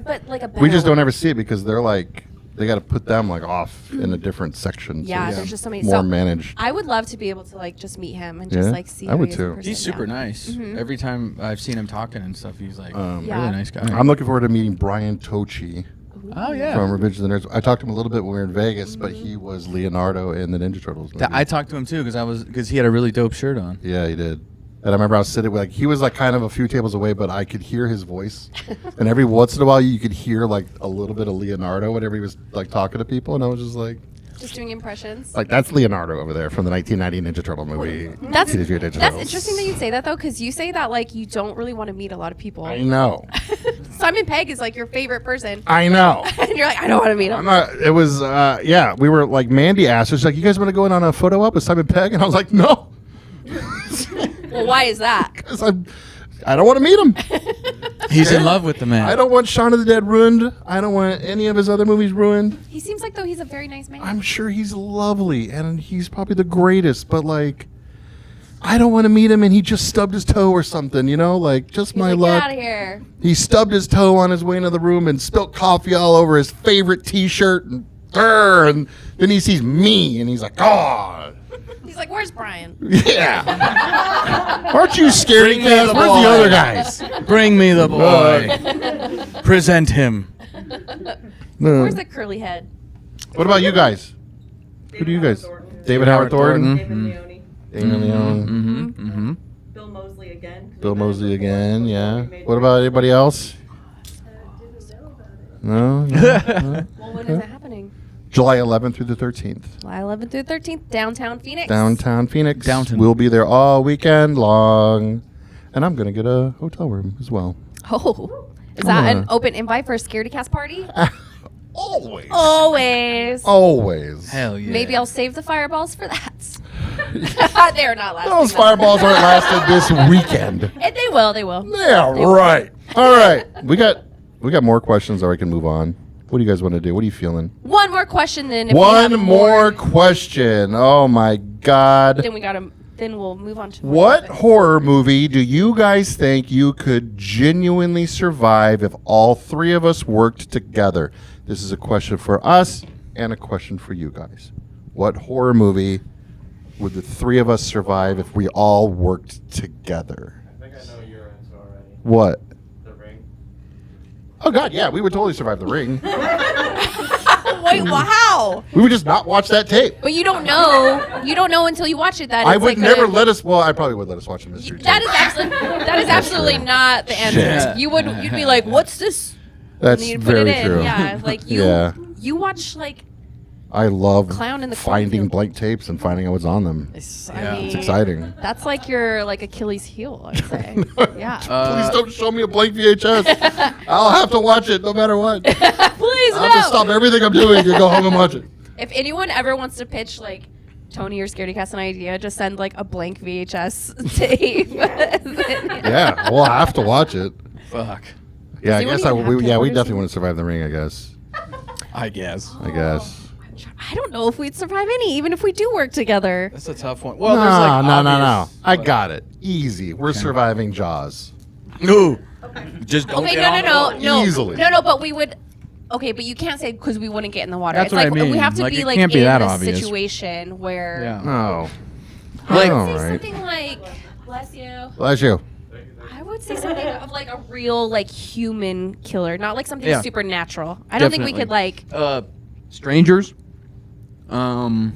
But like a better We just don't one. ever see it because they're like, they got to put them like off in a different section. so Yeah, it's there's just so many. more so managed. I would love to be able to like just meet him and just Yeah, like see. I how would he is in too. person. He's super Yeah. nice. Every time I've seen him talking and stuff, he's like Yeah. really nice guy. I'm looking forward to meeting Brian Tochi Oh yeah. from Revenge of the Nerds. I talked to him a little bit when we were in Vegas, but he was Leonardo in the Ninja Turtles movie. I talked to him too because he had a really dope shirt on. Yeah, he did. And I remember I was sitting with, like, he was like kind of a few tables away, but I could hear his voice. And every once in a while, you could hear like a little bit of Leonardo whenever he was like talking to people, and I was just like, doing impressions. like that's Leonardo over there from the 1990 Ninja Turtle movie. That's Teenage Mutant Ninja that's Turtles. interesting that you say that though, because you say that like you don't really want to meet a lot of people. I know. Simon Pegg is like your favorite person, I know. and you're like, I don't want to meet him. I'm not. It was. Yeah. We were like, Mandy asked us like, you guys want to go in on a photo op with Simon Pegg, and I was like, no. Well, why is that? Because I don't want to meet him. He's in love with the man. I don't want Shaun of the Dead ruined. I don't want any of his other movies ruined. He seems like though he's a very nice man. I'm sure he's lovely and he's probably the greatest, but like, I don't want to meet him and he just stubbed his toe or something, like just He's my like, luck. Get out of here. He stubbed his toe on his way into the room and spilt coffee all over his favorite T-shirt and then he sees me and he's like, oh. He's like, where's Brian? Yeah. Aren't you Scaredycast? Where's the other guys? Bring me the boy. Present him. Where's the curly head? What about you guys? Who do you guys? David Howard Thornton. David Leone. Damon Leone. Mm-hmm. Bill Moseley again. Bill Moseley again, yeah. What about anybody else? No? No? Well, when is it happening? July 11th through the 13th. July 11th through 13th, downtown Phoenix. Downtown Phoenix. Downtown. We'll be there all weekend long. And I'm going to get a hotel room as well. Oh, is Come that on. an open invite for a Scaredycast party? Always. Always. Always. Hell yeah. Maybe I'll save the fireballs for that. They're not lasting. Those fireballs aren't lasted this weekend. And they will. They will. Yeah, right. All right. We got more questions or I can move on. What do you guys want to do? What are you feeling? One more question then. If we One have more question. Oh my God. Then we gotta. Then we'll move on to What another. horror movie do you guys think you could genuinely survive if all three of us worked together? This is a question for us and a question for you guys. What horror movie would the three of us survive if we all worked together? I think I know your answer already. What? The Ring. Oh God, yeah, we would totally survive The Ring. Wait, wow. We would just not watch that tape. But you don't know. You don't know until you watch it. That I it's would like never a, let us. Well, I probably would let us watch a mystery That tape. is absolutely not the answer. Shit. You'd be like, what's this? That's And you'd put very it in. true. Yeah, like you. Yeah. You watch like. I love Clown in the finding cornfield. blank tapes and finding out what's on them. Yeah. It's exciting. That's like your like Achilles heel, I'd say. Yeah. Please don't show me a blank VHS. I'll have to watch it no matter what. Please I'll have to stop no. everything I'm doing to go home and watch it. If anyone ever wants to pitch like Tony or Scaredycast an idea, just send like a blank VHS tape. Yeah, we'll have to watch it. Fuck. Yeah, I Does guess anyone even have we camcorders definitely in- want to survive the ring. I guess. I guess. I don't know if we'd survive any, even if we do work together. That's a tough one. Well, No, there's like no. obvious, I but- got it. Easy. We're surviving Jaws. No. Just don't Okay, get on the boat. no. Easily. No, but we would. Okay, but you can't say because we wouldn't get in the water. That's it's what like I mean. we have to Like, be it like can't be in that a obvious. situation where. Yeah. No. Like- I All would say right. something like, bless you. Bless you. I would say something of like a real like human killer, not like something Yeah. supernatural. I don't think we could like. Strangers. I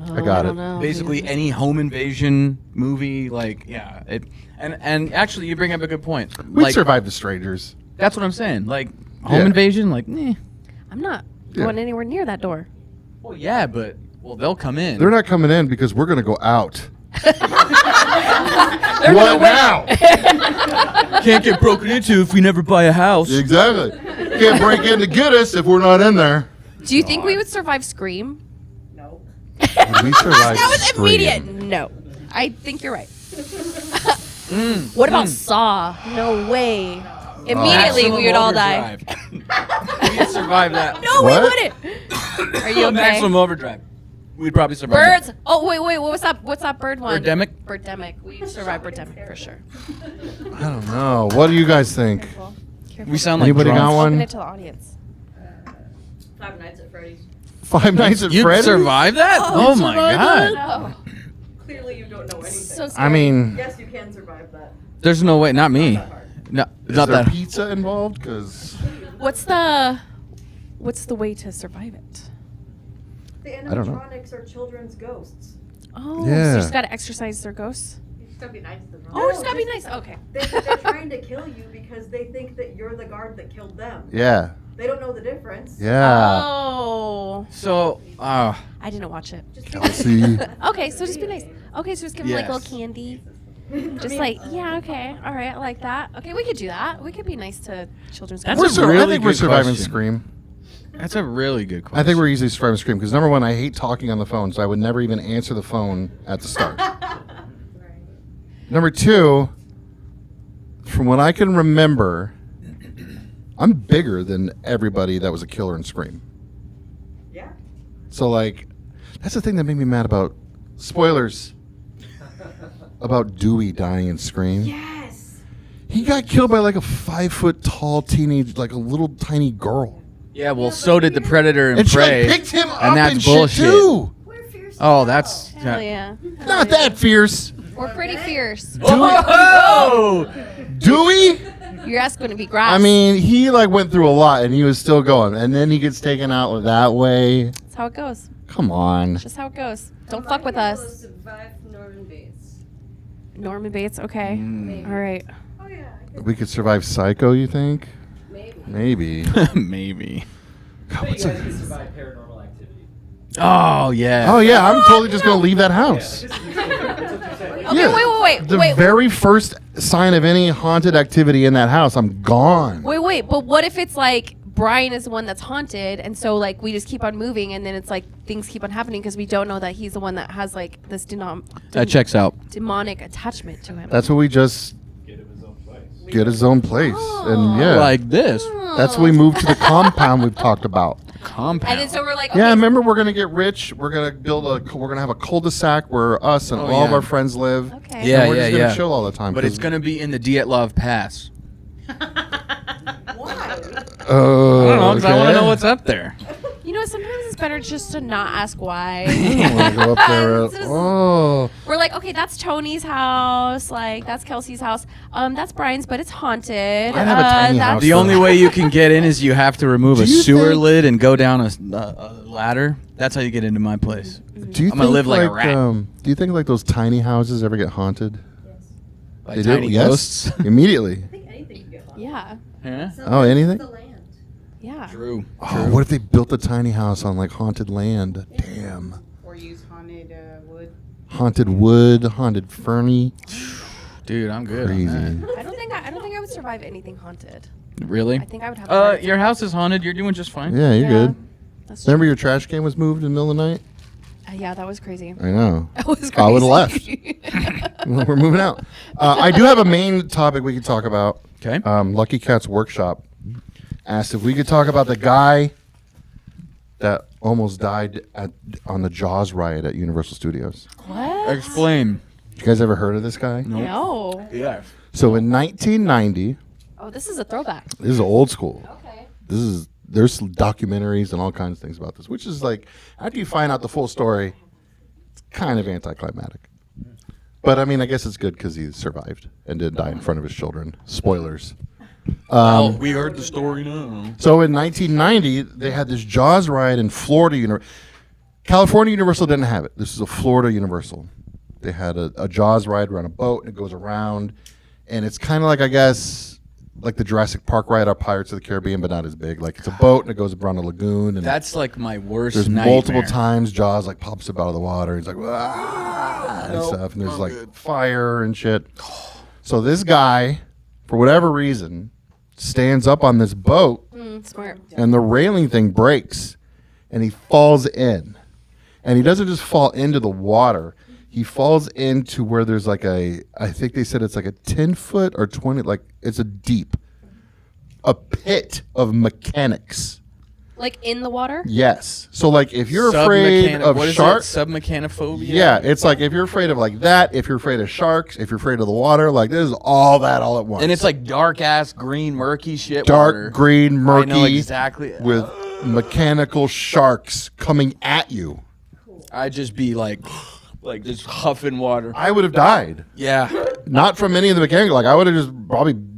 got don't it. know. Basically any home invasion movie, like and actually you bring up a good point. We'd Like, survive the strangers. that's what I'm saying. Like home Yeah. invasion, like I'm not Yeah. going anywhere near that door. well yeah, but they'll come in. They're not coming in because we're gonna go out. What now? Can't get broken into if we never buy a house. Exactly. Can't break in to get us if we're not in there. Do you think we would survive Scream? Would we survive That was Scream? immediate. No, I think you're right. What about Saw? No way. Immediately we would all die. We'd survive that. No, What? we wouldn't. Are you okay? Maximum overdrive. We'd probably survive. Birds. Oh wait, what was that? What's that bird one? Birdemic? Birdemic. We survived Birdemic for sure. I don't know. What do you guys think? We sound like Anybody got drunks. Open one? it to the audience. Five Nights at Freddy's. Five Nights at You'd Freddy's? survive that? Oh, my god. No. Clearly you don't know anything. So scary. I mean, Yes, you can survive that. There's no way. Not me. No, is not there that. pizza involved? Because what's the way to survive it? The I don't know. animatronics are children's ghosts. Oh, Yeah. so you just gotta exercise their ghosts. You just gotta be nice to them. Oh, it's gotta be nice. Okay. They're trying to kill you because they think that you're the guard that killed them. yeah, They don't know the difference. yeah. Oh, So, I didn't watch it. Just Kelsey. Okay, so just be nice. Okay, so just give them like Yes. little candy. Just like, yeah, okay, all right, I like that. Okay, we could do that. We could be nice to children's That's ghosts. a I really think we're good surviving question. Scream. that's a really good question. I think we're easily surviving Scream because number one, I hate talking on the phone, so I would never even answer the phone at the start. Number two, from what I can remember, I'm bigger than everybody that was a killer in Scream. Yeah. So like, that's the thing that made me mad about spoilers about Dewey dying in Scream. Yes. He got killed by like a 5 foot tall teenage, like a little tiny girl. Yeah, well, so did the Predator and, And she Prey. like, picked him up and that's and bullshit. shit too. We're fierce. Oh, that's. Hell yeah. Not that fierce. We're pretty fierce. Oh! Dewey? Your ass gonna be grass. I mean, he like went through a lot and he was still going. And then he gets taken out that way. that's how it goes. Come on. Just how it goes. Don't fuck with us. Survive Norman Bates. Norman Bates. Okay. All right. Oh yeah. I could We could survive Psycho, you think? maybe. Maybe. Maybe. God, You what's guys a- can survive paranormal activity. Oh, yeah. Oh, yeah, I'm totally just going to leave that house. Okay. Yeah. Wait. The very first sign of any haunted activity in that house, I'm gone. Wait. But what if it's like Brian is the one that's haunted, and so like we just keep on moving, and then it's like things keep on happening because we don't know that he's the one that has like this That checks out. demonic attachment to him. That's what we just Get him his own place. get his own place. And yeah, Like this. that's when we move to the compound we've talked about. Compound. And then so we're like, okay, Yeah, remember we're gonna get rich. We're gonna we're gonna have a cul-de-sac where us and Oh, all of yeah. our friends live. okay. Yeah, And we're just gonna yeah. chill all the time. But it's going to be in the Dietlov Pass. Why? I don't know, because I want to know what's up there. You know, sometimes it's better just to not ask why. I don't want to go up there. It's just- Oh, We're like, okay, that's Tony's house. Like, that's Kelsey's house. That's Brian's, but it's haunted. I have a tiny that's- house. The only way you can get in is you have to remove Do a you sewer think- lid and go down a ladder. That's how you get into my place. do you I'm gonna live like a rat. Do you think like those tiny houses ever get haunted? By They tiny do. Yes. ghosts. Immediately. I think anything can get haunted. Yeah. Yeah. Oh, anything? The land. Yeah. True. Oh, what if they built a tiny house on like haunted land? Damn. Or use haunted wood. Haunted wood, haunted ferny. Dude, I'm good. Crazy. On that. I don't think I would survive anything haunted. Really? I think I would have. a heart attack. Your house is haunted. You're doing just fine. Yeah, you're good. That's true. Remember your trash can was moved in the middle of the night? Yeah, that was crazy. I know. That was crazy. I would've left. We're moving out. I do have a main topic we could talk about. Okay. Lucky Cat's Workshop asked if we could talk about the guy that almost died on the Jaws riot at Universal Studios. What? Explain. You guys ever heard of this guy? No. Yeah. So in 1990, Oh, this is a throwback. this is old school. Okay. There's documentaries and all kinds of things about this, which is like, after you find out the full story, it's kind of anticlimactic. But I mean, I guess it's good because he survived and didn't die in front of his children. Spoilers. We heard the story now. So in 1990, they had this Jaws ride in Florida. California Universal didn't have it. This is a Florida Universal. They had a Jaws ride around a boat, and it goes around. And it's kind of like, I guess, like the Jurassic Park ride or Pirates of the Caribbean, but not as big. Like, it's a boat, and it goes around a lagoon. And That's like my worst there's nightmare. multiple times Jaws, like, pops up out of the water. He's like, "Wah!" and stuff. And there's, like, fire and shit. So this guy, for whatever reason, stands up on this boat, Smart. and the railing thing breaks, and he falls in. And he doesn't just fall into the water. He falls into where there's like I think they said it's like a 10-foot or 20, like it's a pit of mechanics. Like in the water? Yes. So like if you're afraid of sharks. Submechanophobia? Yeah, it's like if you're afraid of like that, if you're afraid of sharks, if you're afraid of the water, like this is all that all at once. And it's like dark ass green murky shit. dark, water. green, murky. I know exactly. With mechanical sharks coming at you. I'd just be like just huffing water. I would have died. Yeah. Not from any of the mechanical. Like I would have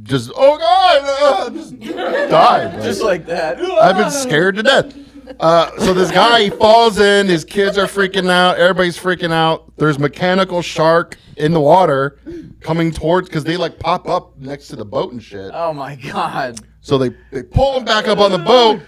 just oh god, just died. Like, Just like that. I've been scared to death. So this guy, he falls in. His kids are freaking out. Everybody's freaking out. There's mechanical shark in the water coming towards because they like pop up next to the boat and shit. Oh my god. So they pull him back up on the boat.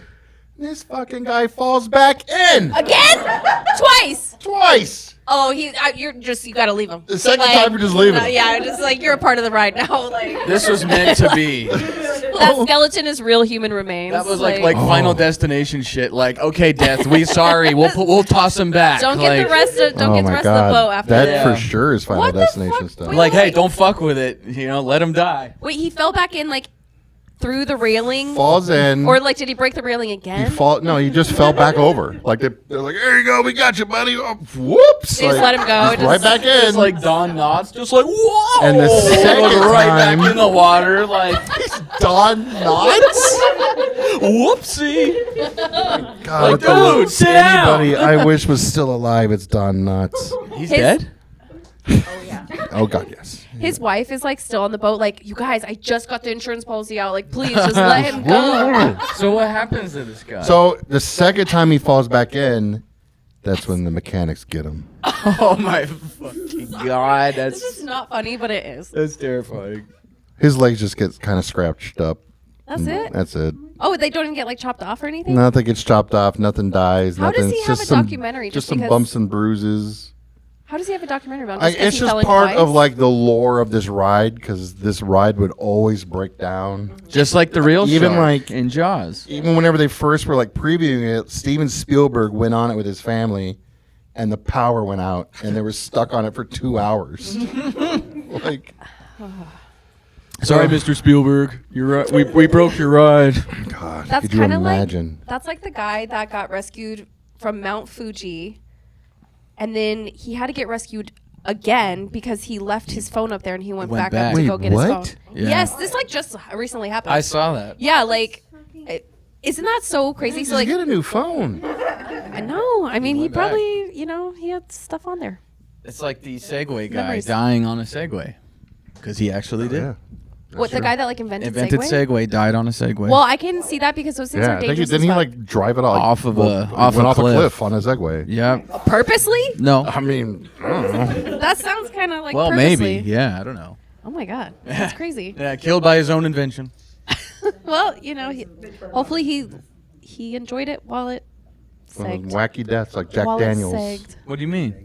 This fucking guy falls back in Again? twice. Oh, you gotta leave him. The second time you're just leaving him. Yeah, just like you're a part of the ride now. Like This was meant to be. that skeleton is real human remains. That was like Final Destination shit. Like, okay, Death, we'll toss him back. Don't get the rest of Oh the my rest god, of the boat after that this. for sure is Final What the Destination fuck? stuff. Wait, Like, hey, don't fuck with it. Let him die. Wait, he fell back in like through the railing, Falls in. or like did he break the railing again? He just fell back over. Like they're like, here you go, we got you, buddy. Oh, whoops! They just let him go. Just right back in. It's like Don Knotts, just like, whoa! And the second right time- back in the water, like, Don Knotts. whoopsie. God, Like, dude, sit anybody down. I wish was still alive. It's Don Knotts. He's His- dead? Oh God, yes. His wife is like still on the boat. Like, you guys, I just got the insurance policy out. Like, please just let him go. So what happens to this guy? So the second time he falls back in, that's when the mechanics get him. Oh my fucking god, This is not funny, but it is. that's terrifying. His legs just get kind of scratched up. That's it. That's it. Oh, they don't even get like chopped off or anything. Nothing gets chopped off. Nothing dies. How nothing. does he It's have just a some- documentary? Just Just some because- bumps and bruises. How does he have a documentary about him? It's just part of like the lore of this ride because this ride would always break down. Just like the real Even shark like- in Jaws. Even whenever they first were like previewing it, Steven Spielberg went on it with his family, and the power went out, and they were stuck on it for 2 hours. Like, Sorry, Mr. Spielberg. You're right. We broke your ride. God, That's could you kind of like imagine? that's like the guy that got rescued from Mount Fuji, and then he had to get rescued again because he left his phone up there and he went Went back back. up to Wait, go get what? his phone. Yeah. Yes, this like just recently happened. I saw that. Yeah, like, isn't that so crazy? Just So like, get a new phone. I know. I mean, he went back. probably, he had stuff on there. It's like the Segway guy Memories. dying on a Segway. Because he actually did. Yeah. What, the guy that like invented Segway? Segway? Died on a Segway. Well, I can see that because those things Yeah, are I think dangerous. didn't he as fuck. like drive it all, Off of a- he off went a off cliff. a cliff on a Segway? yeah. Purposely? No. I mean, I don't know. That sounds kind of like Well, purposely. maybe. Yeah, I don't know. Oh my god, that's crazy. Yeah, killed by his own invention. Well, hopefully he enjoyed it while it One of segged. those wacky deaths like Jack While Daniels. it segged. What do you mean?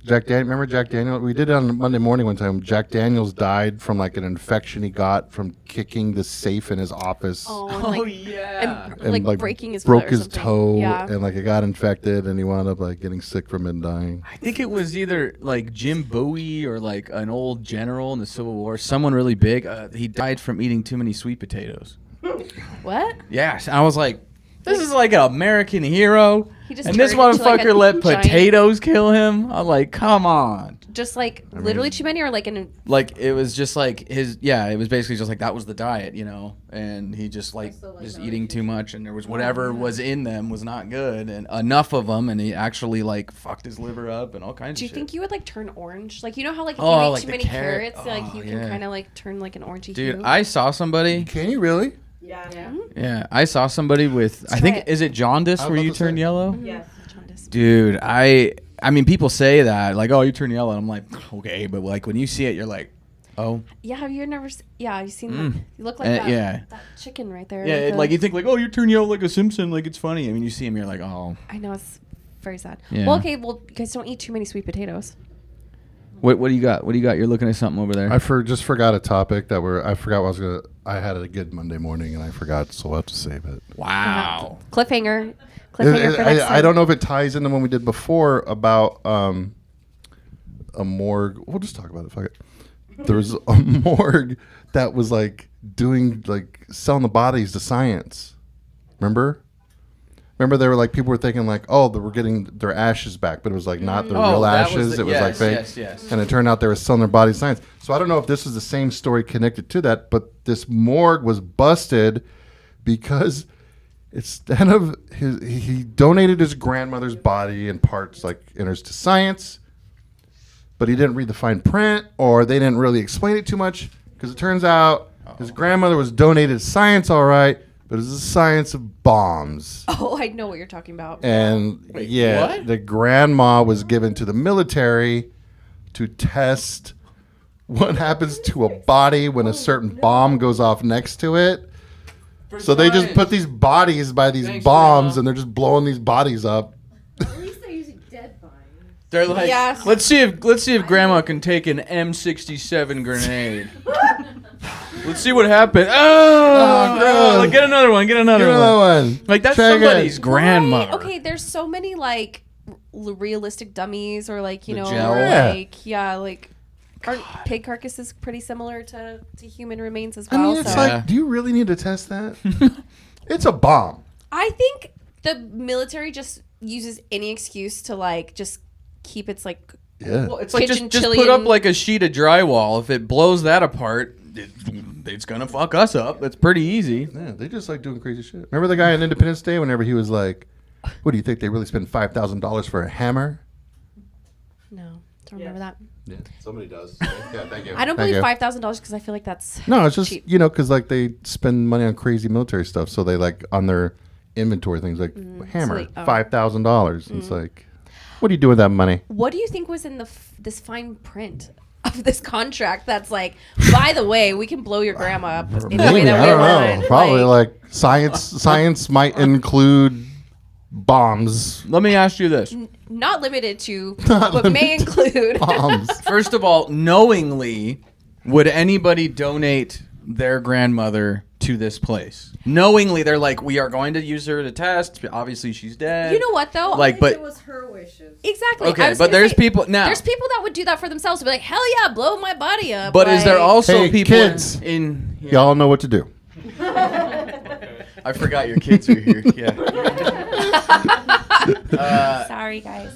Remember Jack Daniels? We did it on Monday morning one time. Jack Daniels died from like an infection he got from kicking the safe in his office. Oh, and, like, yeah. and, like breaking his broke foot or his something. toe Yeah. and like it got infected and he wound up like getting sick from it and dying. I think it was either like Jim Bowie or like an old general in the Civil War. Someone really big. He died from eating too many sweet potatoes. What? Yes. I was like, this is like an American hero. He just And this turned into, like, motherfucker a let giant- potatoes kill him. I'm like, come on. Just like literally too many, or like in. Like it was just like his. Yeah, it was basically just like that was the diet, you know. And he just like just eating too much, and there was whatever was in them was not good, and enough of them, and he actually like fucked his liver up and all kinds Do of you shit. think you would like turn orange? Like you know how like if Oh, you eat like too the many carrot- carrots, like you oh, can yeah. kind of like turn like an orangey Dude, hue. I saw somebody. Can you really? Yeah. Yeah, I saw somebody with. I try think it. is it jaundice I was where about you to turn say. yellow? Yes. Jaundice. Dude, I mean, people say that like, oh, you turn yellow. And I'm like, okay, but like when you see it, you're like, oh, Yeah, have you never? Yeah, you've seen. Like, you look like yeah. that chicken right there. Yeah, with like the- you think like, oh, you turn yellow like a Simpson, like it's funny. I mean, you see him, you're like, oh. I know it's very sad. Yeah. Well, okay. Well, you guys don't eat too many sweet potatoes. What do you got? What do you got? You're looking at something over there. I just forgot a topic I forgot what I was gonna. I had a good Monday morning and I forgot, so I'll have to save it. Wow. Cliffhanger. Cliffhanger for next time. I don't know if it ties into one we did before about a morgue. We'll just talk about it. Fuck it. There was a morgue that was like doing like selling the bodies to science. Remember, they were like people were thinking like, oh, they were getting their ashes back, but it was like not their real that ashes. the- It was like fake. Yes. And it turned out they were selling their body to science. So I don't know if this is the same story connected to that, but this morgue was busted because instead of he donated his grandmother's body and parts like enters to science, but he didn't read the fine print or they didn't really explain it too much because it turns out his grandmother was donated to science all right, but it was the science of bombs. Oh, I know what you're talking about. And what? the grandma was given to the military to test what happens to a body when a certain bomb goes off next to it. So they just put these bodies by these Thanks, bombs Grandma. and they're just blowing these bodies up. At least they're using dead bodies. They're like, Yes. let's see if Grandma can take an M67 grenade. Let's see what happened. gross. Like, get another one. Get another one. Like that's Try again. somebody's grandmother. Right. Okay, there's so many like realistic dummies, or like you The know, gel? or, Yeah. like aren't pig carcasses pretty similar to human remains as I well? mean, it's so Yeah. like, do you really need to test that? It's a bomb. I think the military just uses any excuse to like just keep its like Yeah. Well, it's like just Kitchen put up chillian- like a sheet of drywall. If it blows that apart, it's gonna fuck us up. That's pretty easy. Yeah, they just like doing crazy shit. Remember the guy on Independence Day whenever he was like, what do you think they really spent $5,000 for a hammer? no, don't remember that. Yeah, somebody does. Yeah, thank you. I don't believe $5,000 because I feel like that's No, it's just, cheap. you know, because like they spend money on crazy military stuff. So they like on their inventory things like hammer, so they- oh. $5,000. It's like, what do you do with that money? What do you think was in this fine print of this contract? That's like, by the way, we can blow your grandma up in the way Maybe, that I we don't want. know. Probably like science might include bombs. Let me ask you this. Not limited to, but may include. Bombs. First of all, knowingly, would anybody donate their grandmother to this place? Knowingly, they're like, we are going to use her to test. Obviously, she's dead. You know what though? Like, I but think it was her wishes. Exactly. I okay, was but gonna there's say, people now. There's people that would do that for themselves. Be like, hell yeah, blow my body up. But is there like- also Hey, people kids. in Y'all know what to do. I forgot your kids are here. Yeah. Sorry, guys.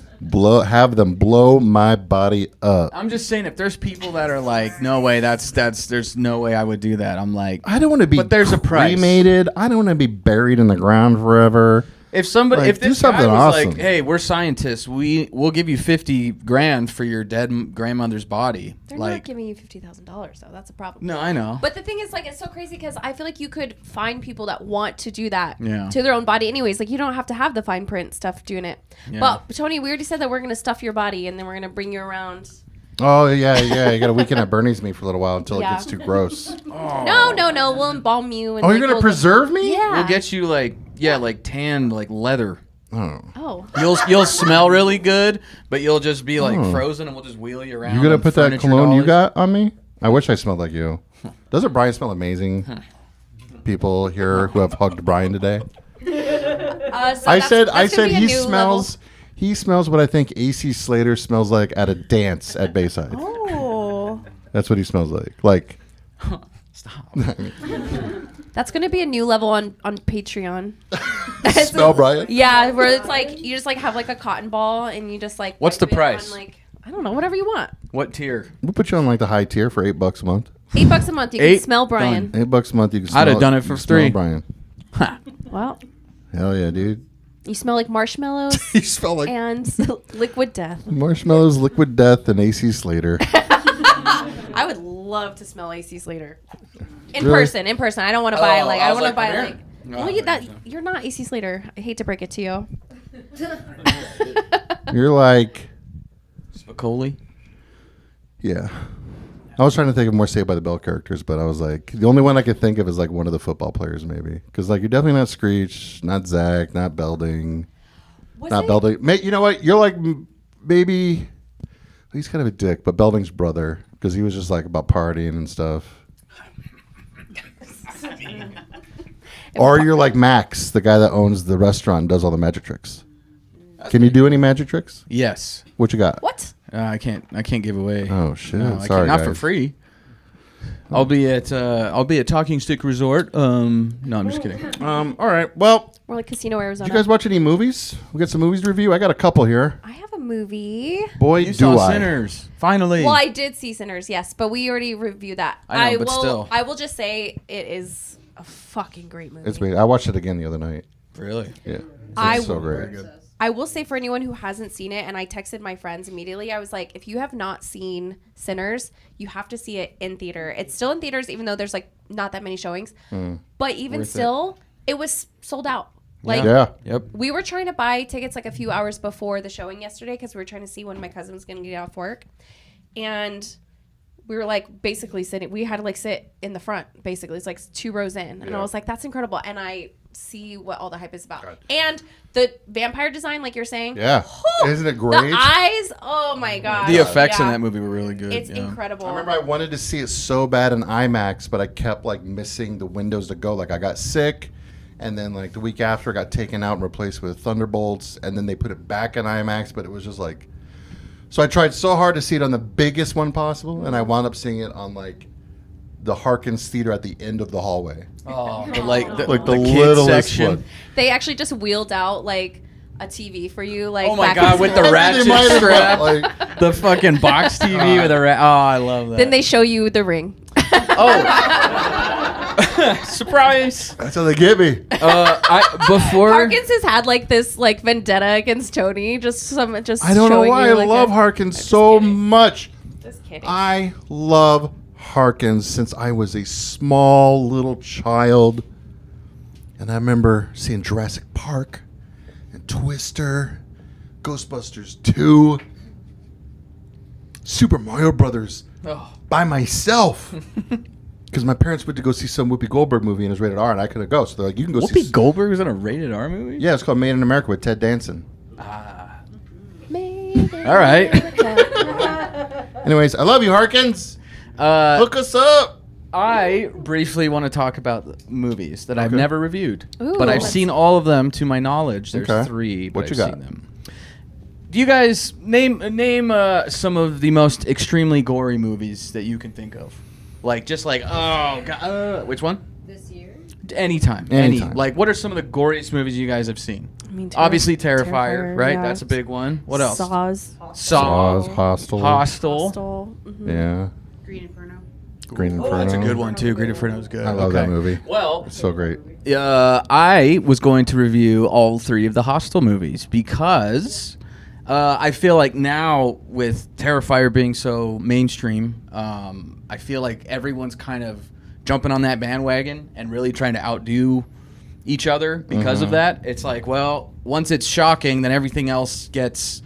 Have them blow my body up. I'm just saying, if there's people that are like, no way, there's no way I would do that. I'm like, I don't want to be But there's a price. cremated. I don't want to be buried in the ground forever. if somebody, Like, if do this guy something was awesome. like, hey, we're scientists, we'll give you $50,000 for your dead grandmother's body. They're not Like, giving you $50,000 though. That's a problem. no, I know. But the thing is, like, it's so crazy because I feel like you could find people that want to do that Yeah. to their own body, anyways. Like, you don't have to have the fine print stuff doing it. Yeah. But Tony, we already said that we're gonna stuff your body and then we're gonna bring you around. Oh yeah. You got a weekend at Bernie's me for a little while until Yeah. it gets too gross. No, we'll embalm you. And Oh, like, you're gonna we'll- preserve me? Yeah. We'll get you like tanned like leather. Oh. Oh. You'll smell really good, but you'll just be like Oh. frozen, and we'll just wheel you around. You gonna on put that furniture cologne you dollars. got on me? I wish I smelled like you. Doesn't Brian smell amazing? People here who have hugged Brian today. So I that's said gonna be a he new smells. He smells what I think AC Slater smells like at a dance at Bayside. level. Oh. That's what he smells like. Like Stop. That's gonna be a new level on Patreon. Smell Brian? Yeah, where it's like you just like have like a cotton ball and you just like. What's the wipe it price? on, like, I don't know, whatever you want. What tier? We'll put you on like the high tier for $8 a month. $8 a month. You can Eight? smell Brian. $8 a month. You can. Smell I'd have done it for you can smell $3. Brian. Well, Hell yeah, dude. you smell like marshmallows You smell like and liquid death. marshmallows, liquid death, and AC Slater. I would love to smell AC Slater. In Really? person. I don't want to buy like I I don't was want to like, buy come like. here. Well, you're not AC Slater. I hate to break it to you. You're like, Spicoli? yeah. I was trying to think of more Saved by the Bell characters, but I was like, the only one I could think of is like one of the football players, maybe. Because like you're definitely not Screech, not Zach, not Belding, not Belding. You know what? You're like maybe he's kind of a dick, but Belding's brother because he was just like about partying and stuff. Or you're like Max, the guy that owns the restaurant and does all the magic tricks. Can you do any magic tricks? Yes. What you got? What? I can't give away. Oh shit! No, I Sorry, can't, not guys. for free. I'll be at Talking Stick Resort. No, I'm just kidding. All right. Well, Or like Casino Arizona. did you guys watch any movies? We got some movies to review. I got a couple here. I have a movie. Boy, You do saw I! Sinners. Finally. Well, I did see Sinners, yes, but we already reviewed that. I know, but will. still. I will just say it is a fucking great movie. It's great. I watched it again the other night. Really? Yeah, I it's so will- great. I will say for anyone who hasn't seen it, and I texted my friends immediately, I was like, if you have not seen Sinners, you have to see it in theater. It's still in theaters, even though there's like not that many showings. But even Worth it. still, it was sold out. Like Yeah. Yep. we were trying to buy tickets like a few hours before the showing yesterday because we were trying to see when my cousin was going to get off work. And we were like basically sitting, we had to like sit in the front basically. It's like 2 rows in. And I was like, that's incredible. And I see what all the hype is about. And the vampire design, like you're saying. Yeah. Isn't it great? The eyes, oh my God. The effects in Yeah. that movie were really good. It's yeah. incredible. I remember I wanted to see it so bad in IMAX, but I kept like missing the windows to go. Like I got sick, and then like the week after, it got taken out and replaced with Thunderbolts, and then they put it back in IMAX, but it was just like. So I tried so hard to see it on the biggest one possible, and I wound up seeing it on like the Harkins Theater at the end of the hallway. Oh, the Like the kids littlest section. one. They actually just wheeled out like a TV for you. Like Oh my back God, in with school. the ratchet They might as strap. well, like, The fucking box TV with a rat. Oh, I love that. Then they show you the ring. Surprise. that's how they get me. Before Harkins has had like this like vendetta against Tony. Just I don't know showing why you, I like, love a- Harkins so much. Just kidding. I love Harkins since I was a small little child. And I remember seeing Jurassic Park and Twister, Ghostbusters 2, Super Mario Brothers by myself. Because my parents went to go see some Whoopi Goldberg movie and it was rated R and I couldn't go. So they're like, you can go see. Whoopi Goldberg was in a rated R movie? Yeah, it's called Made in America with Ted Danson. All right. Anyways, I love you, Harkins. Hook us up. I briefly want to talk about movies that I've Okay. never reviewed, Ooh, but I've let's- seen all of them to my knowledge. There's Okay. 3, but What I've you got? seen them. Do you guys name some of the most extremely gory movies that you can think of? Like just like oh god, which one? This year? Anytime. Anytime. Like what are some of the goriest movies you guys have seen? I mean, Obviously Terrifier, right? yeah. That's a big one. What else? Saws. Saw. Hostel. Hostel. Hostel. Mhm. Yeah. Green Inferno. Green Inferno. Oh, that's a good one too. Green Inferno is good. I love that Okay. movie. Well, It's so great. I was going to review all 3 of the Hostel movies because I feel like now with Terrifier being so mainstream, I feel like everyone's kind of jumping on that bandwagon and really trying to outdo each other because of that. It's like, well, once it's shocking, then everything else gets,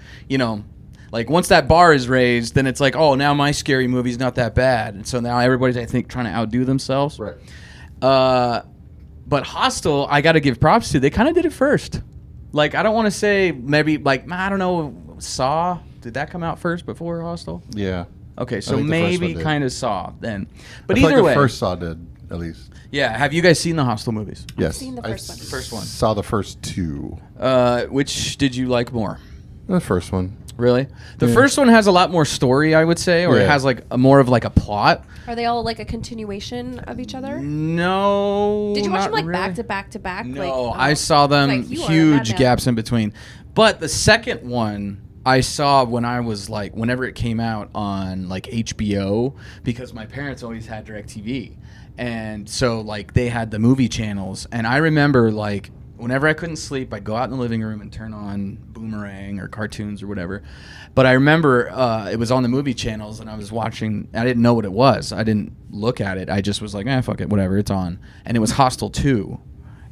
like once that bar is raised, then it's like, oh, now my scary movie's not that bad. And so now everybody's, I think, trying to outdo themselves. Right. But Hostel, I got to give props to. They kind of did it first. Like, I don't want to say maybe, like, I don't know, Saw? Did that come out first before Hostel? Yeah. Okay, so think the first maybe one did. kind of Saw then. But I feel either like way. the first Saw did, at least. Yeah, have you guys seen the Hostel movies? Yes. seen the first one. First one. Saw the first 2. Which did you like more? The first one. Really? The first one has a lot more story, I would say, or it has like a more of like a plot. Are they all like a continuation of each other? No. Did you watch not them like really. back to back to back? No, Like, I saw them like you are a huge madman. gaps in between. But the second one I saw when I was like, whenever it came out on like HBO, because my parents always had DirecTV. And so like they had the movie channels. And I remember like whenever I couldn't sleep, I'd go out in the living room and turn on Boomerang or cartoons or whatever. But I remember it was on the movie channels and I was watching. I didn't know what it was. I didn't look at it. I just was like, fuck it, whatever, it's on. And it was Hostel 2.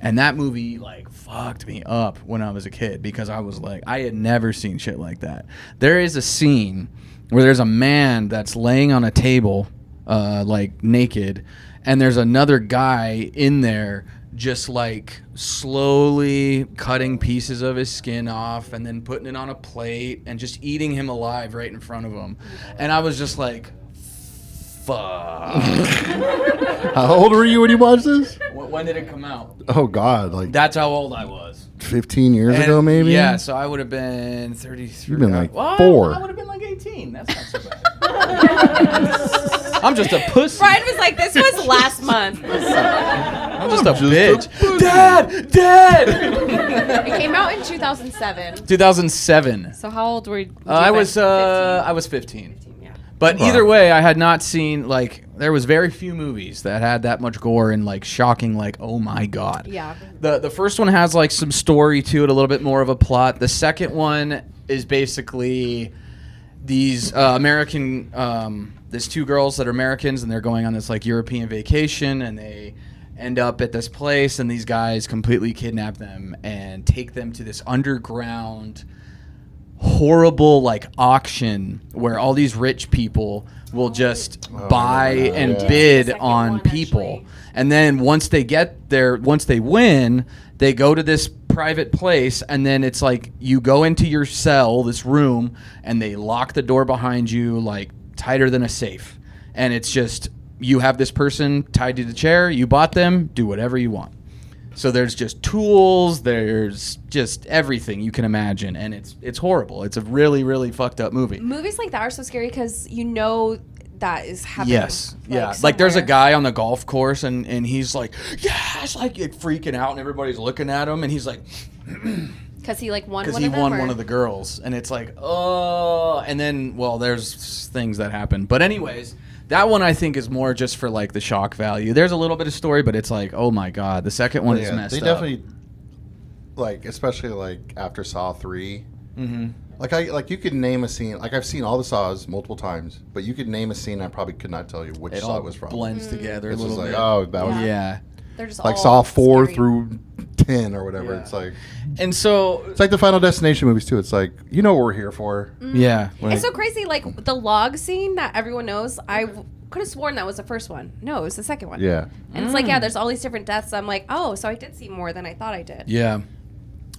And that movie like fucked me up when I was a kid because I was like, I had never seen shit like that. There is a scene where there's a man that's laying on a table like naked, and there's another guy in there just like slowly cutting pieces of his skin off and then putting it on a plate and just eating him alive right in front of him. And I was just like, fuck. How old were you when you watched this? When did it come out? Oh God, like That's how old I was. 15 years And ago, maybe. Yeah, so I would have been 33. You've been like Well, 4. I would have been like 18. That's not so bad. I'm just a pussy. Brian was like, "This was last month." I'm just a bitch. Dad! It came out in 2007. 2007. So how old were you? I was 15. I was 15. Yeah. But either way, I had not seen like there was very few movies that had that much gore and like shocking like oh my god. Yeah. The first one has like some story to it, a little bit more of a plot. The second one is basically these there's two girls that are Americans and they're going on this like European vacation and they end up at this place and these guys completely kidnap them and take them to this underground horrible like auction where all these rich people will just buy and bid Second on one, people. actually. And then once they get there, once they win, they go to this private place and then it's like you go into your cell, this room, and they lock the door behind you like tighter than a safe. And it's just you have this person tied to the chair, you bought them, do whatever you want. So there's just tools, there's just everything you can imagine, and it's horrible. It's a really, really fucked up movie. Movies like that are so scary because you know that is happening. Yes, yeah. Like there's a somewhere. guy on the golf course, and he's like, yes, like freaking out, and everybody's looking at him, and he's like, Because he like won because one he of them. won or- one of the girls, and it's like, oh, and then well, there's things that happen, but anyways. That one I think is more just for like the shock value. There's a little bit of story, but it's like, oh my god, the second one is messed They up. definitely like, especially like after Saw 3. Mm-hmm. Like you could name a scene. Like I've seen all the Saws multiple times, but you could name a scene. I probably could not tell you which It Saw all it was from. blends together a It's little just like, bit. oh, that was Yeah. They're just like all Saw 4 scary. through 10 or whatever. Yeah. It's like And so, it's like the Final Destination movies too. It's like you know what we're here for. yeah. Like, It's so crazy. Like the log scene that everyone knows. I could have sworn that was the first one. No, it was the second one. yeah. And it's like, yeah, there's all these different deaths. I'm like, oh, so I did see more than I thought I did. Yeah.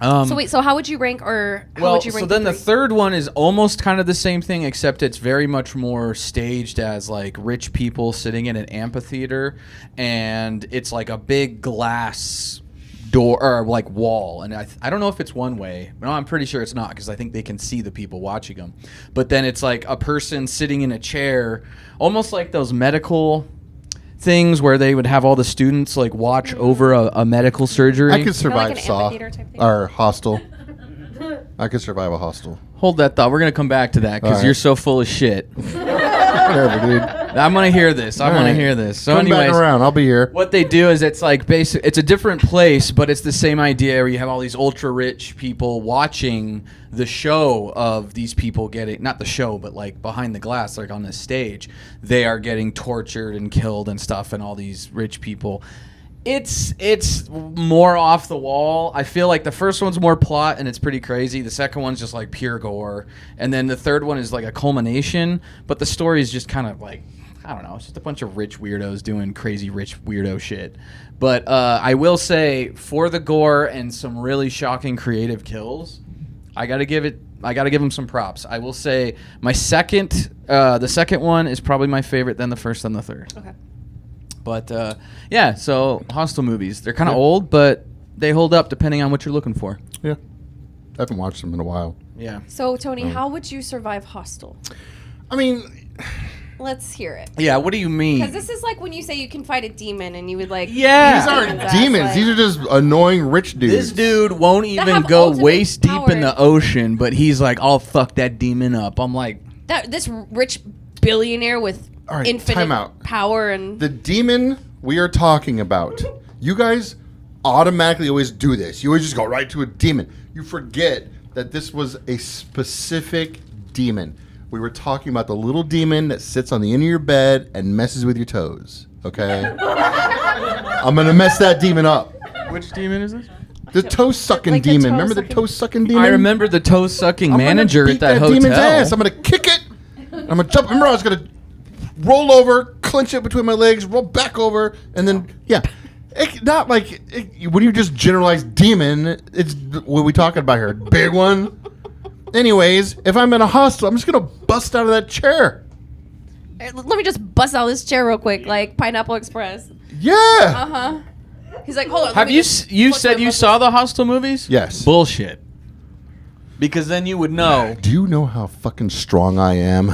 So wait, so how would you rank, or how Well, would you so rank then the three? third one is almost kind of the same thing, except it's very much more staged as like rich people sitting in an amphitheater, and it's like a big glass door or like wall, and I don't know if it's one way. No, I'm pretty sure it's not because I think they can see the people watching them. But then it's like a person sitting in a chair, almost like those medical things where they would have all the students like watch over a medical surgery. I could survive like an Saw amphitheater type thing? or Hostel. I could survive a Hostel. Hold that thought. We're gonna come back to that because All right. you're so full of shit. Whatever, dude. I'm gonna hear this. I All want to right. hear this. So, Come back anyways, around. I'll be here. what they do is it's like it's a different place, but it's the same idea where you have all these ultra rich people watching the show of these people getting, not the show, but like behind the glass, like on the stage, they are getting tortured and killed and stuff, and all these rich people. It's more off the wall. I feel like the first one's more plot and it's pretty crazy. The second one's just like pure gore, and then the third one is like a culmination. But the story is just kind of like, I don't know. It's just a bunch of rich weirdos doing crazy rich weirdo shit. But I will say, for the gore and some really shocking creative kills, I gotta give them some props. I will say the second one is probably my favorite, then the first, then the third. Okay. But yeah, so Hostel movies, they're kind of old, but they hold up depending on what you're looking for. Yeah. I haven't watched them in a while. Yeah. So Tony, how would you survive Hostel? I mean, Let's hear it. Yeah. What do you mean? Because this is like when you say you can fight a demon and you would like. Yeah. these aren't Demons, demons. like- These are just annoying rich dudes. This dude won't even have go ultimate waist deep power. in the ocean, but he's like, I'll fuck that demon up. I'm like, This rich billionaire with All right, infinite time out. power and. The demon we are talking about. You guys automatically always do this. You always just go right to a demon. You forget that this was a specific demon. We were talking about the little demon that sits on the end of your bed and messes with your toes. Okay? I'm going to mess that demon up. which demon is this? The toe sucking Like the demon. toe Remember the sucking- toe sucking demon? I remember the toe sucking I'm gonna manager beat at that hotel. demon's ass. I'm gonna kick it. I'm gonna jump. Remember, I was gonna roll over, clench it between my legs, roll back over, and then not like when you just generalize demon. It's what are we talking about here? Big one. Anyways, if I'm in a hostel, I'm just gonna bust out of that chair. Let me just bust out this chair real quick, like Pineapple Express. Yeah. Uh-huh. He's like, hold on. let Have me you just you flick said my you muscles. saw the Hostel movies? Yes. Bullshit. Because then you would know. Do you know how fucking strong I am?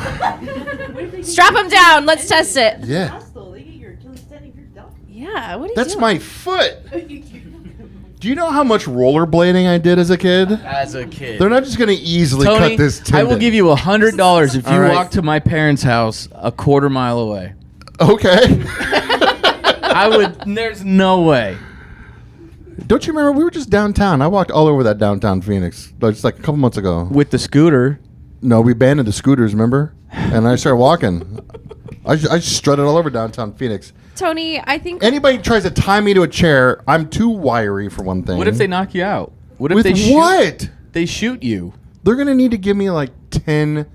Strap him down. Let's test it. Yeah. Hostile, they get your Achilles tendon, you're done. Yeah. What are you That's doing? my foot. Do you know how much rollerblading I did as a kid? As a kid. They're not just gonna easily Tony, cut this tendon. I will give you $100 if you All right. walk to my parents' house a quarter mile away. Okay. I would. There's no way. Don't you remember we were just downtown? I walked all over that downtown Phoenix just like a couple months ago. With the scooter. No, we abandoned the scooters, remember? And I started walking. I strutted all over downtown Phoenix. Tony, I think. Anybody tries to tie me to a chair, I'm too wiry for one thing. What if they knock you out? What if With they shoot? what? They shoot you. They're gonna need to give me like 10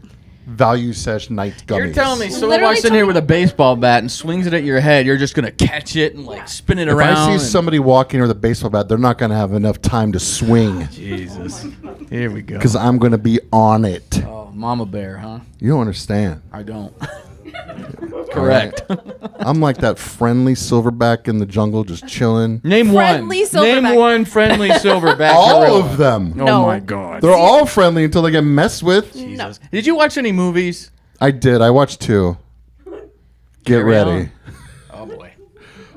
value sesh night gummies. You're telling me someone Literally walks in here Tony- with a baseball bat and swings it at your head, you're just gonna catch it and like spin it If around. I see and- somebody walking with a baseball bat, they're not gonna have enough time to swing Jesus. Here we go. because I'm gonna be on it. Oh, Mama Bear, huh? You don't understand. I don't. Correct. I'm like that friendly silverback in the jungle, just chilling. Name Friendly one. silverback. Name one friendly silverback. All gorilla. of them. Oh No. my god. They're all friendly until they get messed with. No. Did you watch any movies? I did. I watched 2. Get Carry ready. on. Oh boy.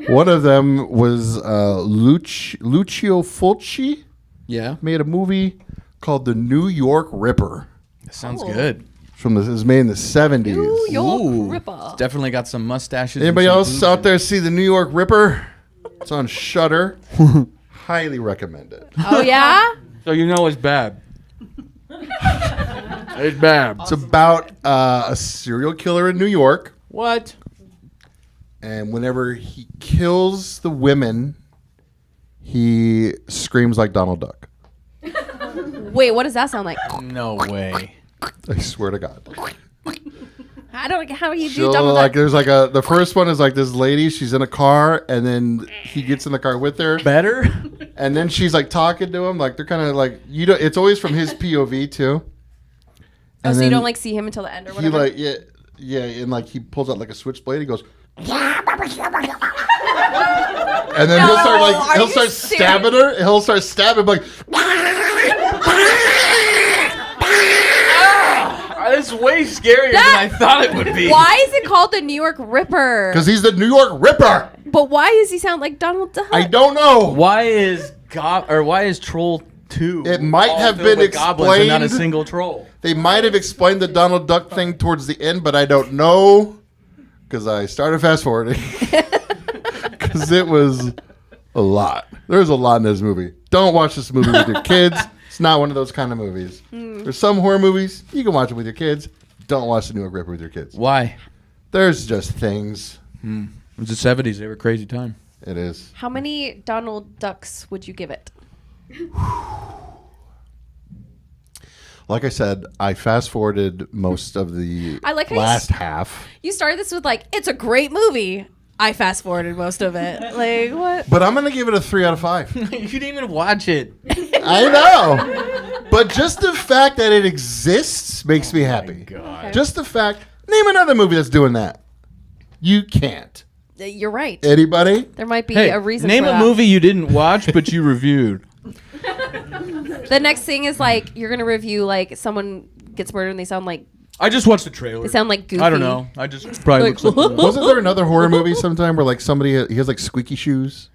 One of them was Lucio Fulci Yeah. made a movie called The New York Ripper. That sounds good. It was made in the 70s. New York Ooh. Ripper. Definitely got some mustaches. Anybody and some else boobs. out there see The New York Ripper? It's on Shudder. Highly recommend it. Oh yeah. So you know it's bad. It's bad. It's about a serial killer in New York. What? And whenever he kills the women, he screams like Donald Duck. Wait, what does that sound like? No way. I swear to God. I don't. How you do She'll, double like, duck? there's like the first one is like this lady, she's in a car, and then he gets in the car with her, Better? and then she's like talking to him, like they're kind of like, you know, it's always from his POV too. Oh, And so you then don't like see him until the end or he whatever? like yeah, and like he pulls out like a switchblade, he goes, and then he'll start are like you start serious? stabbing her, he'll start stabbing like. It's way scarier than I thought it would be. Why is it called the New York Ripper? Because he's the New York Ripper. But why does he sound like Donald Duck? I don't know. Why is Troll 2? It might all have filled been with goblins and not a explained. single troll. They might have explained the Donald Duck thing towards the end, but I don't know because I started fast forwarding because it was a lot. There's a lot in this movie. Don't watch this movie with your kids. It's not one of those kind of movies. There's some horror movies you can watch it with your kids. Don't watch the New York Ripper with your kids. Why? There's just things. It was the 70s. They were a crazy time. It is. How many Donald Ducks would you give it? Like I said, I fast forwarded most of the I like how you last half. You started this with like, it's a great movie. I fast forwarded most of it. Like what? But I'm going to give it a 3 out of 5. You didn't even watch it. I know. But just the fact that it exists makes me happy. God. Just the fact. Name another movie that's doing that. You can't. You're right. Anybody? There might be Hey, a reason name for a that. movie you didn't watch but you reviewed. The next thing is like you're gonna review like someone gets murdered and they sound like I just watched the trailer. they sound like goofy. I don't know. I just probably Like, looks like Wasn't there another horror movie sometime where like somebody he has like squeaky shoes?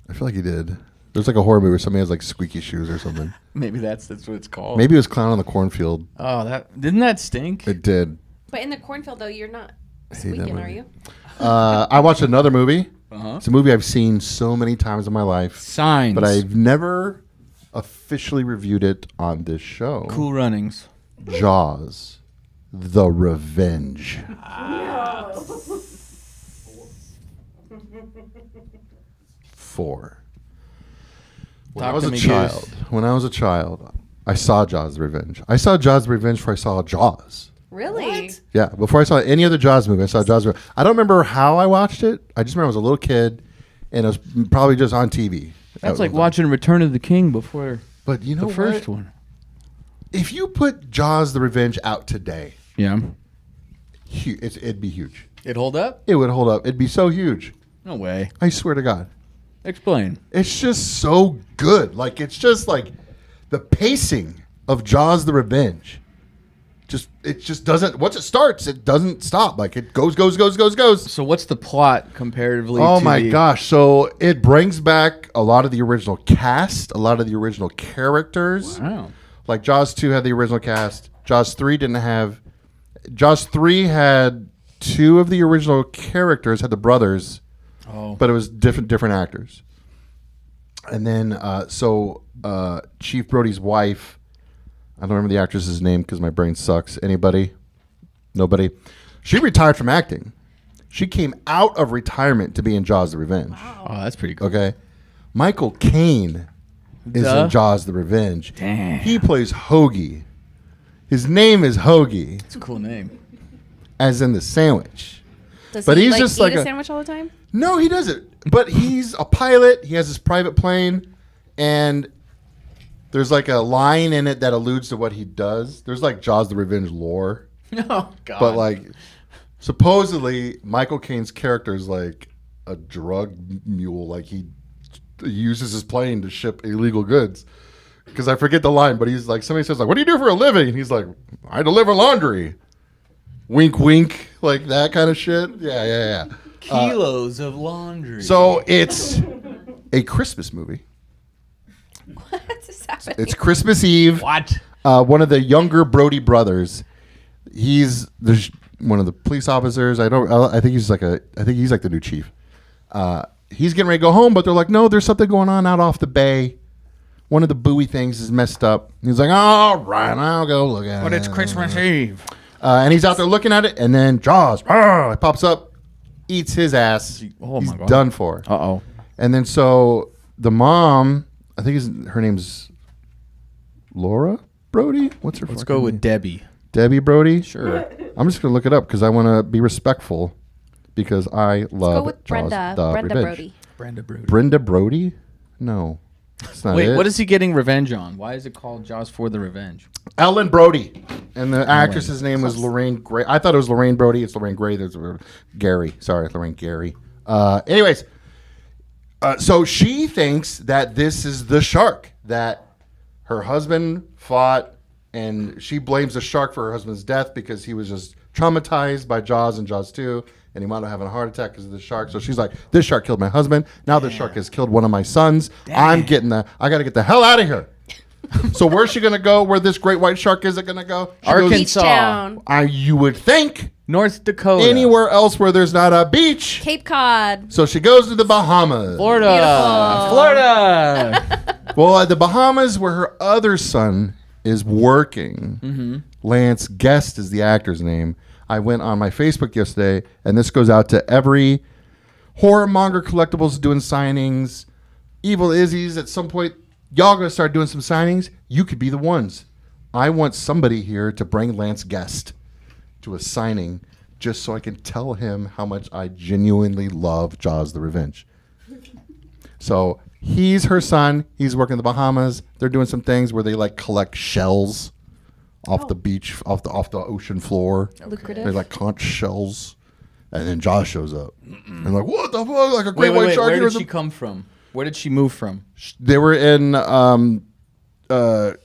I feel like he did. There's like a horror movie where somebody has like squeaky shoes or something. maybe that's what it's called. Maybe it was Clown on the Cornfield. Oh, that didn't that stink? It did. But in the cornfield though, you're not hate that squeaking, are movie. you? I watched another movie. Uh-huh. It's a movie I've seen so many times in my life, Signs. but I've never officially reviewed it on this show. Cool Runnings. Jaws, The Revenge. Four. When Talk I was to a me, child, I saw Jaws: The Revenge. I saw Jaws: The Revenge before I saw Jaws. Really? Yeah, before I saw any other Jaws movie, I saw Jaws. I don't remember how I watched it. I just remember I was a little kid, and it was probably just on TV. That's like watching Return of the King before But you know the first what? one. If you put Jaws: The Revenge out today, Yeah. it'd be huge. It hold up? It would hold up. It'd be so huge. No way. I swear to God. Explain. It's just so good. Like, it's just like the pacing of Jaws: The Revenge. It just doesn't. Once it starts, it doesn't stop. Like, it goes. So what's the plot comparatively? Oh to my the- gosh! So it brings back a lot of the original cast, a lot of the original characters. Wow. Like Jaws 2 had the original cast. Jaws 3 didn't have. Jaws 3 had two of the original characters, had the brothers, but it was different actors. And then Chief Brody's wife. I don't remember the actress's name because my brain sucks. Anybody? Nobody? She retired from acting. She came out of retirement to be in Jaws: The Revenge. Oh, that's pretty cool. Okay. Michael Caine is Duh. in Jaws: The Revenge. Damn. He plays Hoagie. His name is Hoagie, It's a cool name. as in the sandwich. Does But he he's like just eat like a a- sandwich all the time? No, he doesn't. But he's a pilot. He has his private plane, and there's like a line in it that alludes to what he does. There's like Jaws: The Revenge lore. Oh God. But like, supposedly Michael Caine's character is like a drug mule. Like he uses his plane to ship illegal goods. Because I forget the line, but he's like, somebody says like, "What do you do for a living?" And he's like, "I deliver laundry." Wink, wink, like that kind of shit. Yeah. kilos of laundry. So it's a Christmas movie. What's happening? It's Christmas Eve. what? One of the younger Brody brothers. He's one of the police officers. I think he's like the new chief. He's getting ready to go home, but they're like, no, there's something going on out off the bay. One of the buoy things is messed up. He's like, all right, I'll go look at it. But it's Christmas Eve. And he's out there looking at it, and then Jaws it pops up, eats his ass. Oh, He's my God. done for. Uh-oh. And then so the mom, I think her name's Laura Brody. What's her? Let's fucking go with name? Debbie. Debbie Brody. Sure. I'm just gonna look it up because I want to be respectful because I love Go with Jaws: Brenda. The Brenda Revenge. Brody. Brenda Brody. Brenda Brody? No, that's not Wait, it. what is he getting revenge on? Why is it called Jaws for the Revenge? Ellen Brody, and the actress's name was Lorraine Gray. I thought it was Lorraine Brody. It's Lorraine Gray. There's Gary. Sorry, Lorraine Gary. Anyways, so she thinks that this is the shark that her husband fought, and she blames the shark for her husband's death because he was just traumatized by Jaws and Jaws 2, and he wound up having a heart attack because of the shark. So she's like, this shark killed my husband. Now this shark has killed one of my sons. I got to get the hell out of here. So where's she going to go? Where this great white shark is it going to go? She goes, Beach Arkansas. Town. you would think North Dakota. anywhere else where there's not a beach. Cape Cod. So she goes to the Bahamas. Florida. Beautiful. Florida. Well, at the Bahamas where her other son is working. Lance Guest is the actor's name. I went on my Facebook yesterday, and this goes out to every horror monger collectibles doing signings. Evil Izzy's at some point. Y'all gonna start doing some signings. You could be the ones. I want somebody here to bring Lance Guest to a signing just so I can tell him how much I genuinely love Jaws: The Revenge. So he's her son. He's working in the Bahamas. They're doing some things where they like collect shells off the beach, off the ocean floor. Lucrative. They like conch shells. And then Jaws shows up. And like, what the fuck? Like a great white wait. shark Where here. did she come from? Where did she move from? They were in. Are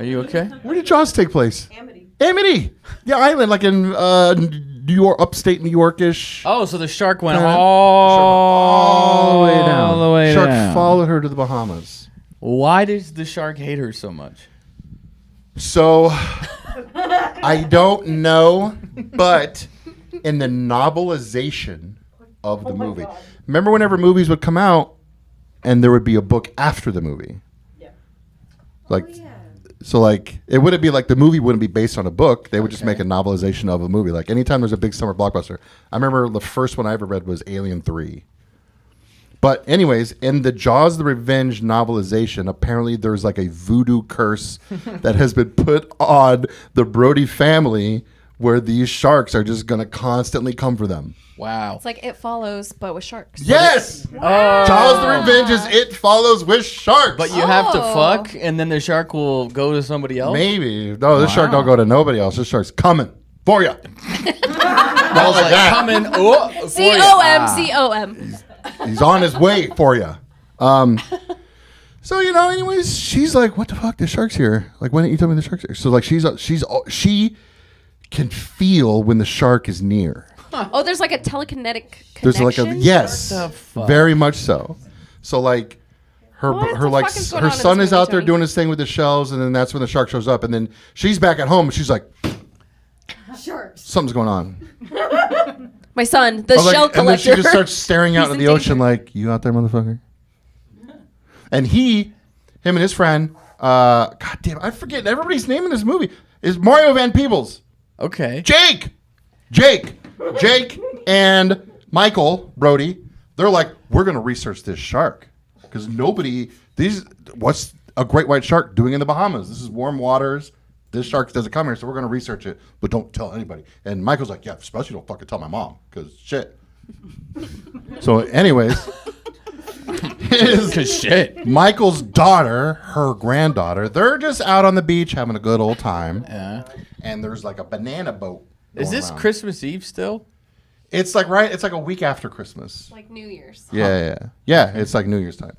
you okay? Where did Jaws take place? Amity. Amity. Yeah, island, like in New York, upstate New Yorkish. Oh, so the shark went Kinda- all the way down. All the way Shark down. followed her to the Bahamas. Why does the shark hate her so much? So, I don't know, but in the novelization of the movie, God. remember whenever movies would come out, and there would be a book after the movie. Yeah. Like, so like it wouldn't be like the movie wouldn't be based on a book. They would just make a novelization of a movie. Like anytime there's a big summer blockbuster, I remember the first one I ever read was Alien 3. But anyways, in the Jaws the Revenge novelization, apparently there's like a voodoo curse that has been put on the Brody family where these sharks are just going to constantly come for them. Wow. It's like It Follows, but with sharks. Yes! Oh. Jaws the Revenge is It Follows with sharks. But you have to Oh. fuck, and then the shark will go to somebody else? Maybe. No, this shark Wow. don't go to nobody else. This shark's coming for you. I was like, that. coming. Oh, for C ya. O M C O M. He's on his way for you. So, anyways, she's like, what the fuck? The shark's here. Like, why didn't you tell me the shark's here? So, like, she can feel when the shark is near. Oh, there's like a telekinetic connection. There's like yes, What the fuck? very much so. So like her What her the like fuck is going her on in son this is movie, out there Tony? doing his thing with the shells, and then that's when the shark shows up, and then she's back at home, and she's like, Sharks. something's going on. My son, the I was like- shell and then collector. she just starts staring out He's into in the ocean danger. like, you out there, motherfucker? And him and his friend, God damn, I forget everybody's name in this movie is Mario Van Peebles. Okay. Jake, and Michael Brody. They're like, we're gonna research this shark because what's a great white shark doing in the Bahamas? This is warm waters. This shark doesn't come here, so we're gonna research it, but don't tell anybody. And Michael's like, yeah, especially don't fucking tell my mom because shit. So, anyways, Because shit. Michael's daughter, her granddaughter, they're just out on the beach having a good old time. Yeah. And there's like a banana boat. Is going this around. Christmas Eve still? It's like it's like a week after Christmas. Like New Year's. Yeah. It's like New Year's time.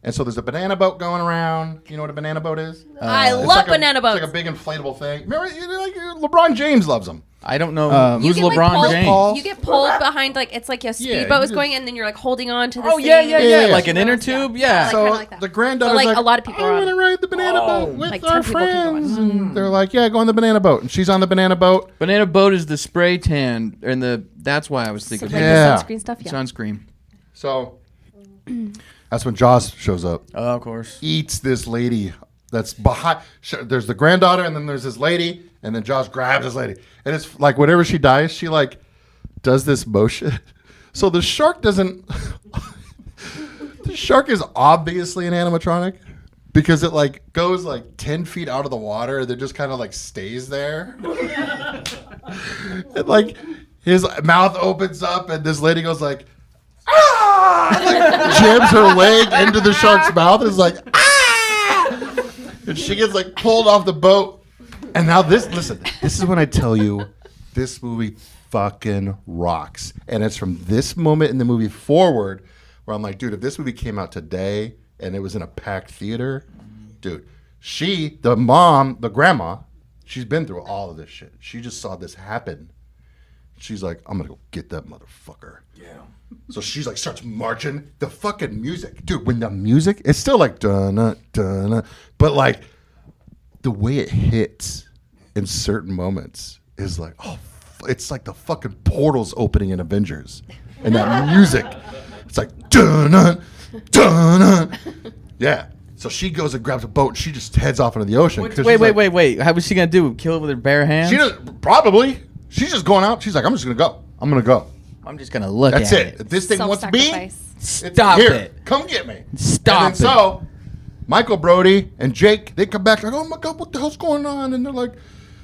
And so there's a banana boat going around. You know what a banana boat is? I It's love like banana boats. It's like a big inflatable thing. Remember, LeBron James loves them. I don't know. Who's You get, LeBron pulled, James? Paul. You get pulled behind, like it's like a Yeah, speedboat you is just- going, and then you're like holding on to the Oh, thing. yeah. Yeah. Like an inner tube? Yeah. Like, So kinda like that. the granddaughter's But, like, like, a lot of people I are on want to it. ride the banana boat with Like our 10 people can go on. friends. And they're like, yeah, go on the banana boat. And she's on the banana boat. Banana boat is the spray tan, and that's why I was thinking. Like Yeah. the sunscreen stuff. Yeah. Sunscreen. So that's when Jaws shows up. Oh, of course. Eats this lady that's behind. There's the granddaughter, and then there's this lady, and then Jaws grabs this lady, and it's like whenever she dies, she like does this motion. So the shark doesn't. The shark is obviously an animatronic because it like goes like 10 feet out of the water, and then just kind of like stays there. And like his mouth opens up, and this lady goes like. Ah! Like, jams her leg into the shark's mouth and is like, ah! And she gets like pulled off the boat. And now this is when I tell you this movie fucking rocks. And it's from this moment in the movie forward where I'm like, dude, if this movie came out today and it was in a packed theater, dude, the grandma, she's been through all of this shit. She just saw this happen. She's like, I'm gonna go get that motherfucker. Yeah. So she's like, starts marching. The fucking music, dude. When the music, it's still like dun dun, but like the way it hits in certain moments is like, oh, it's like the fucking portals opening in Avengers, and that music, it's like dun dun. Yeah. So she goes and grabs a boat. And she just heads off into the ocean. 'cause she's like- Wait. How was she gonna do? Kill it with her bare hands? She does, probably. She's just going out. She's like, I'm just gonna go. I'm gonna go. I'm just gonna look That's at it. If this thing wants me, Self-sacrifice. it's Stop here. it. Come get me. Stop and then So, Michael Brody and Jake, they come back like, oh my God, what the hell's going on? And they're like,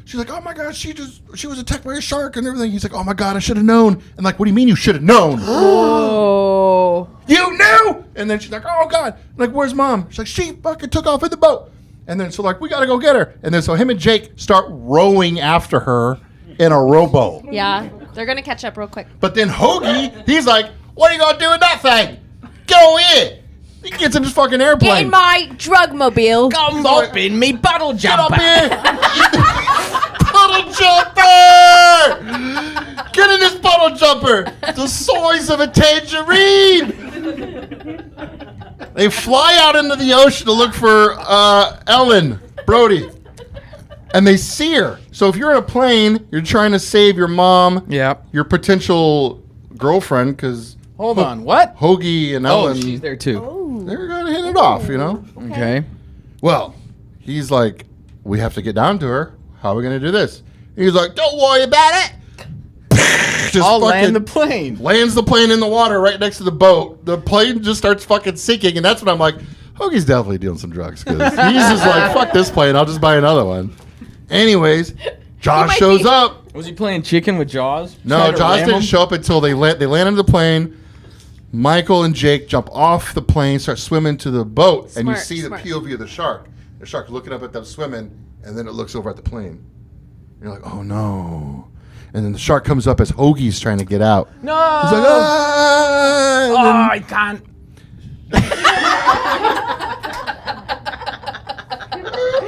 she's like, oh my God, she was attacked by a shark and everything. He's like, oh my God, I should have known. And like, what do you mean you should have known? Oh. You knew! And then she's like, oh God. I'm like, where's mom? She's like, she fucking took off in the boat. And then so like, we gotta go get her. And then so him and Jake start rowing after her in a rowboat. Yeah. They're gonna catch up real quick. But then Hoagie, he's like, What are you gonna do with that thing? Get over here. He gets in his fucking airplane. Get in my drug mobile. Come up in me bottle Get up jumper. here. Puddle jumper. Get in this puddle jumper. The size of a tangerine. They fly out into the ocean to look for Ellen Brody. And they see her. So if you're in a plane, you're trying to save your mom, Yep. your potential girlfriend, because Hold on. What? Hoagie and Oh, Ellen, she's there too. they're going to hit it off, you know? Okay. Well, he's like, we have to get down to her. How are we going to do this? He's like, don't worry about it. Just I'll fucking land the plane. lands the plane in the water right next to the boat. The plane just starts fucking sinking, and that's when I'm like, Hoagie's definitely doing some drugs, because he's just like, fuck this plane, I'll just buy another one. Anyways, Josh might shows be- up. Was he playing chicken with Jaws? No, Trying to Josh ram didn't him? show up until they landed the plane. Michael and Jake jump off the plane, start swimming to the boat, and you Smart, see smart. the POV of the shark. The shark looking up at them swimming, and then it looks over at the plane. You're like, oh no. And then the shark comes up as Hoagie's trying to get out. No. He's like, ah! And Oh, then- I can't.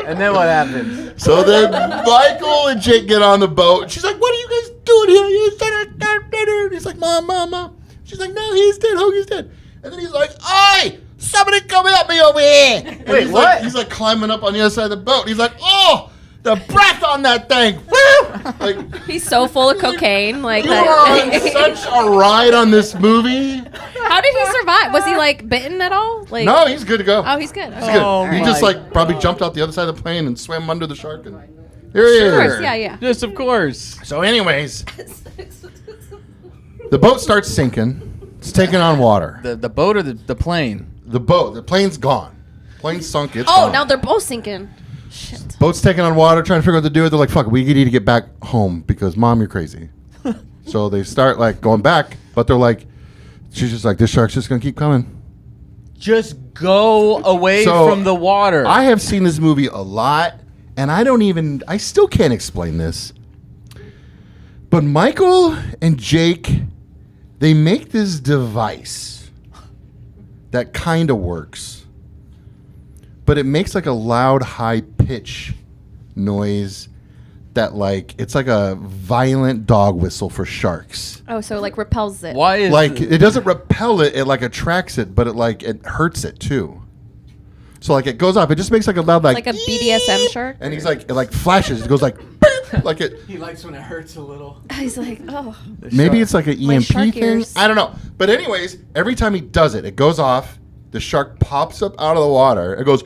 And then what happens? So then Michael and Jake get on the boat. And she's like, what are you guys doing here? You said our dinner. And he's like, Mom. She's like, no, he's dead. Hoagie's dead. And then he's like, oi, somebody come help me over here. And Wait, he's what? Like, he's like climbing up on the other side of the boat. He's like, oh, the breath on that thing. Woo! Like, He's so full of cocaine. Like you are on that. such a ride on this movie. How did he survive? Was he like bitten at all? Like, No, he's good to go. Oh, he's good. He's good. Oh He my just like probably jumped out the other side of the plane and swam under the shark. And here he Of course, is. yeah. Yes, of course. So, anyways, the boat starts sinking. It's taking on water. The boat or the plane? The plane's gone. Plane's sunk. It's Oh, gone. now they're both sinking. Shit. Boat's taking on water, trying to figure out what to do. They're like, fuck, we need to get back home because Mom, you're crazy. So they start like going back, but they're like, she's just like, this shark's just going to keep coming. Just go away So, from the water. I have seen this movie a lot, and I still can't explain this. But Michael and Jake, they make this device that kind of works, but it makes like a loud, high pitch noise that like, it's like a violent dog whistle for sharks. Oh, so like repels it. Why is Like it doesn't repel it, it like attracts it, but it hurts it too. So like it goes off, it just makes like a loud Like a BDSM shark? and he's like, it like flashes, it goes like beep, like it. He likes when it hurts a little. He's like, oh. Maybe it's like an Like EMP shark thing. ears. I don't know. But anyways, every time he does it, it goes off. The shark pops up out of the water. It goes.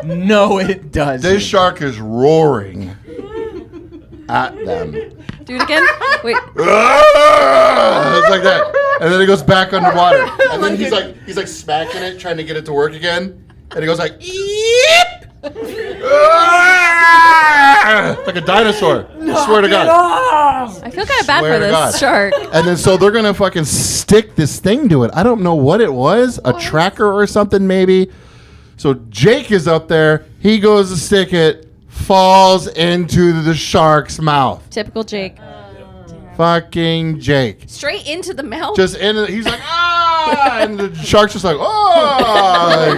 No, it does. This shark is roaring at them. Do it again? Wait. It's like that, and then it goes back underwater, and then he's like smacking it, trying to get it to work again, and it goes like. Eep! Like a dinosaur. Swear to God. I feel kind of bad Swear for to God. this shark. And then so they're gonna fucking stick this thing to it. I don't know what it was, a tracker or something maybe. So Jake is up there. He goes to stick it, falls into the shark's mouth. Typical Jake. Fucking Jake. Straight into the mouth? Just in it. He's like, ah! And the shark's just like, oh!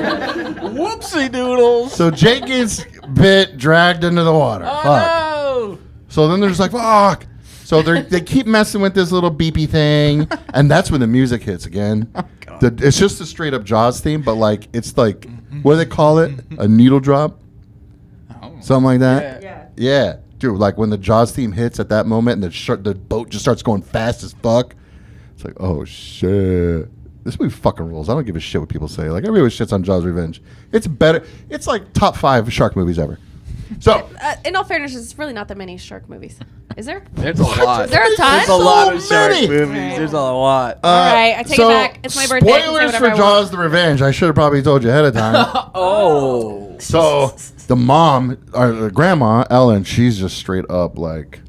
Like, Whoopsie doodles. so Jake gets bit, dragged into the water. Fuck. No. So then they're just like, fuck. So they keep messing with this little beepy thing, and that's when the music hits again. It's just a straight up Jaws theme, but like it's like what do they call it? A needle drop, something like that. Yeah, dude. Like when the Jaws theme hits at that moment, and the boat just starts going fast as fuck. It's like, oh shit. This movie fucking rules. I don't give a shit what people say. Like everybody shits on Jaws Revenge. It's better. It's like top 5 shark movies ever. So. In all fairness, there's really not that many shark movies. Is there? There's a lot. Is there a ton? There's a lot of So shark many. movies. Alright. There's a lot. All right, I take it back. It's my birthday. I can say Spoilers whatever for I Jaws the Revenge. I should have probably told you ahead of time. Oh. So the mom, or the grandma, Ellen, she's just straight up like,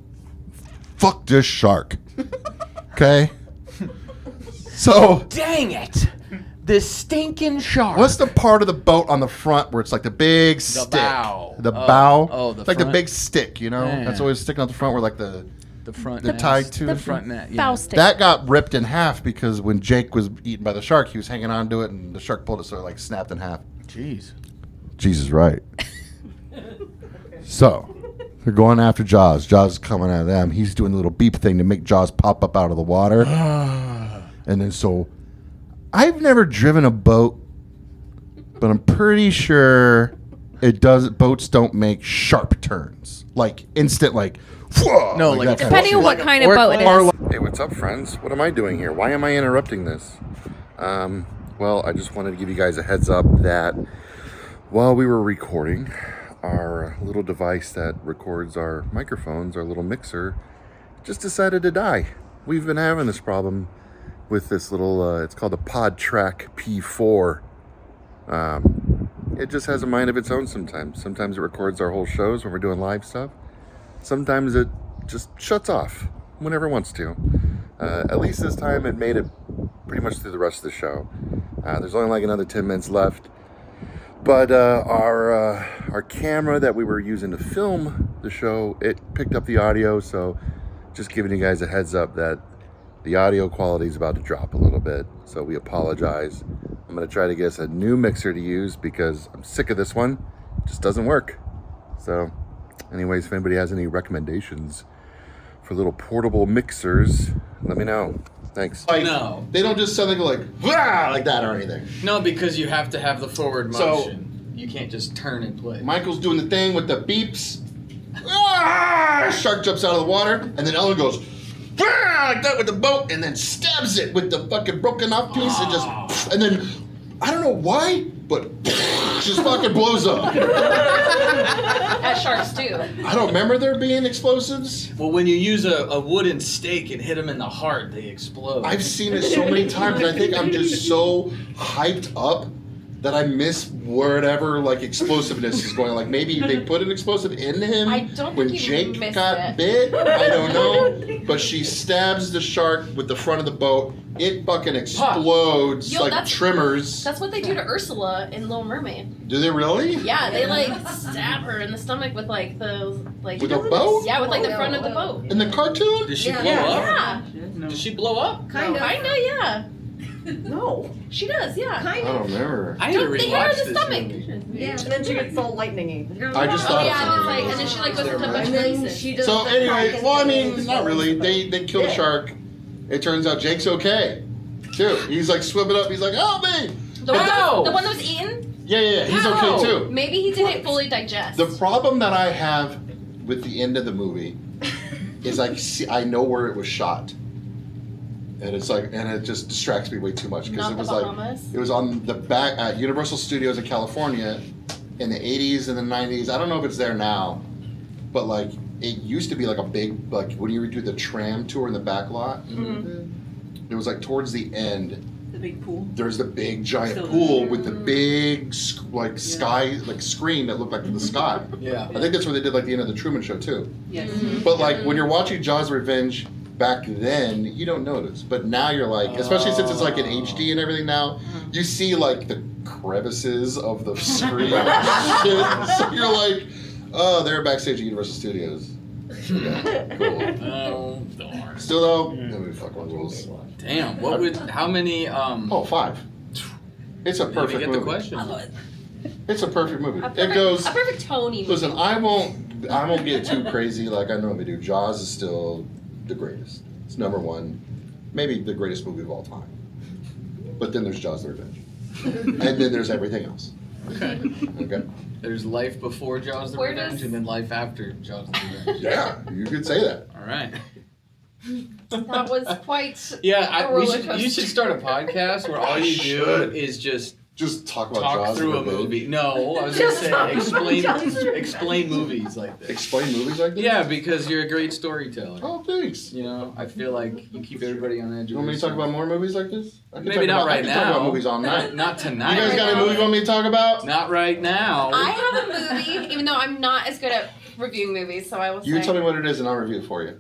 fuck this shark. Okay? So Dang it. The stinking shark. what's the part of the boat on the front where it's like the big stick? bow. The Oh. bow? Oh, the like the front? big stick, you know? Yeah. That's always sticking out the front where like the The front. They're nest. tied to the front net. Yeah. Faustic. that got ripped in half because when Jake was eaten by the shark, he was hanging on to it, and the shark pulled it, so it like snapped in half. Jeez. Jesus, right. So they're going after Jaws. Jaws is coming at them. He's doing the little beep thing to make Jaws pop up out of the water. And then so I've never driven a boat, but I'm pretty sure it does. Boats don't make sharp turns, like instant, like whoa, No, like that kind of Depending shit. on what kind of boat it is. Hey, what's up, friends? What am I doing here? Why am I interrupting this? Well, I just wanted to give you guys a heads up that while we were recording, our little device that records our microphones, our little mixer, just decided to die. We've been having this problem with this little, it's called a PodTrack P4. It just has a mind of its own sometimes. Sometimes it records our whole shows when we're doing live stuff. Sometimes it just shuts off whenever it wants to. At least this time it made it pretty much through the rest of the show. There's only like another 10 minutes left. But our camera that we were using to film the show, it picked up the audio. So just giving you guys a heads up that the audio quality is about to drop a little bit. So we apologize. I'm going to try to get us a new mixer to use because I'm sick of this one. It just doesn't work. So anyways, if anybody has any recommendations for little portable mixers, let me know. Thanks. No. They don't just suddenly go like that or anything. No, because you have to have the forward So- motion. You can't just turn and play. Michael's doing the thing with the beeps. Shark jumps out of the water, and then Ellen goes like that with the boat, and then stabs it with the fucking broken off piece, and then I don't know why, but just fucking blows up. As sharks do. I don't remember there being explosives. Well, when you use a wooden stake and hit them in the heart, they explode. I've seen it so many times, and I think I'm just so hyped up that I miss whatever like explosiveness is going on. Like maybe they put an explosive in him I don't when think you Jake missed got it. bit. I don't know. But she stabs the shark with the front of the boat. It fucking explodes Yo, like that's- tremors. That's what they do to Ursula in Little Mermaid. Do they really? Yeah, they like stab her in the stomach with like the like. With a boat? Yeah, with like the front of the boat. In the cartoon? Did she Yeah. blow up? Yeah, Did she blow up? Kind of. kinda. Yeah, No. she does. Yeah. I don't remember. I need to Don't they hit her in rewatch the this stomach? movie. Yeah, and then she gets all lightning-y. I just Oh thought yeah, of and, it's something. like, and then she like goes into a bunch And of then places. she does So the anyway, crack well, I and mean, then not really. They kill the shark. It turns out Jake's okay, too. He's like swimming up. He's like, help me! The one, How? the one that was eaten. Yeah. He's How? okay too. Maybe he didn't fully digest. The problem that I have with the end of the movie is I know where it was shot, and it just distracts me way too much because Not it the was Bahamas? it was on the back at Universal Studios in California in the 80s and the 90s. I don't know if it's there now, but like it used to be like a big like when you would do the tram tour in the back lot. It was like towards the end. The big pool. There's the big giant Still pool there. with the big like sky like screen that looked like the sky. Yeah. I think that's where they did like the end of the Truman Show too. Yes. But like when you're watching Jaws Revenge back then, you don't notice. But now you're like, especially since it's like in HD and everything now, you see like the crevices of the screen and shit. So you're like, oh, they're backstage at Universal Studios. Yeah, cool. Oh, darn. Still though, maybe fucking rules. Damn. What would? How many? Oh, 5. It's a You didn't perfect get movie. the question. It's a perfect movie. A It perfect, goes. a perfect Tony movie. Listen, I won't get too crazy like I normally do. Jaws is still the greatest. It's number 1, maybe the greatest movie of all time. But then there's Jaws: The Revenge, and then there's everything else. Okay. Okay. There's life before Jaws the Where Revenge, does- and then life after Jaws the Revenge. Yeah, you could say that. All right. That was quite. Yeah, A roller you coaster. should start a podcast where all you do Should. is just Just talk about talk Jaws: through The a Revenge. movie. No, I was gonna say explain movies like this. Explain movies like this. Yeah, because you're a great storyteller. Oh, thanks. You know, I feel like you keep everybody on edge. You want me to talk about more movies like this? I can Maybe talk not about, I right can now. Talk about movies all night. Not tonight. You guys got a movie you want me to talk about? Not right now. I have a movie, even though I'm not as good at reviewing movies, so I will You say. tell me what it is and I'll review it for you.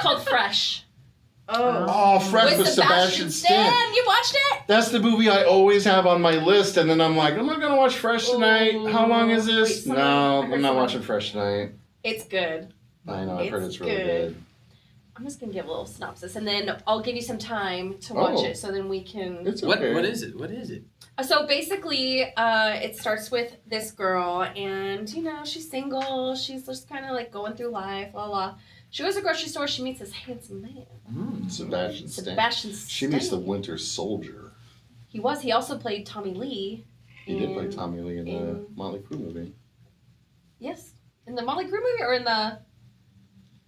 Called Fresh. Oh. Oh, Fresh with Sebastian Sebastian Stan. You watched it? That's the movie I always have on my list, and then I'm like, am I gonna watch Fresh tonight? How long is this? Wait, No, I heard I'm not someone- watching Fresh tonight. It's good. I know, I've heard it's really good. good. I'm just gonna give a little synopsis, and then I'll give you some time to watch it, so then we can. It's okay. What is it? What is it? So basically, it starts with this girl, and she's single. She's just kind of like going through life, la la. She goes to the grocery store. She meets this handsome man, Sebastian Stan. Sebastian She meets the Stan. Winter Soldier. He also played Tommy Lee. He did play Tommy Lee in the Motley Crue movie. Yes, in the Motley Crue movie or in the.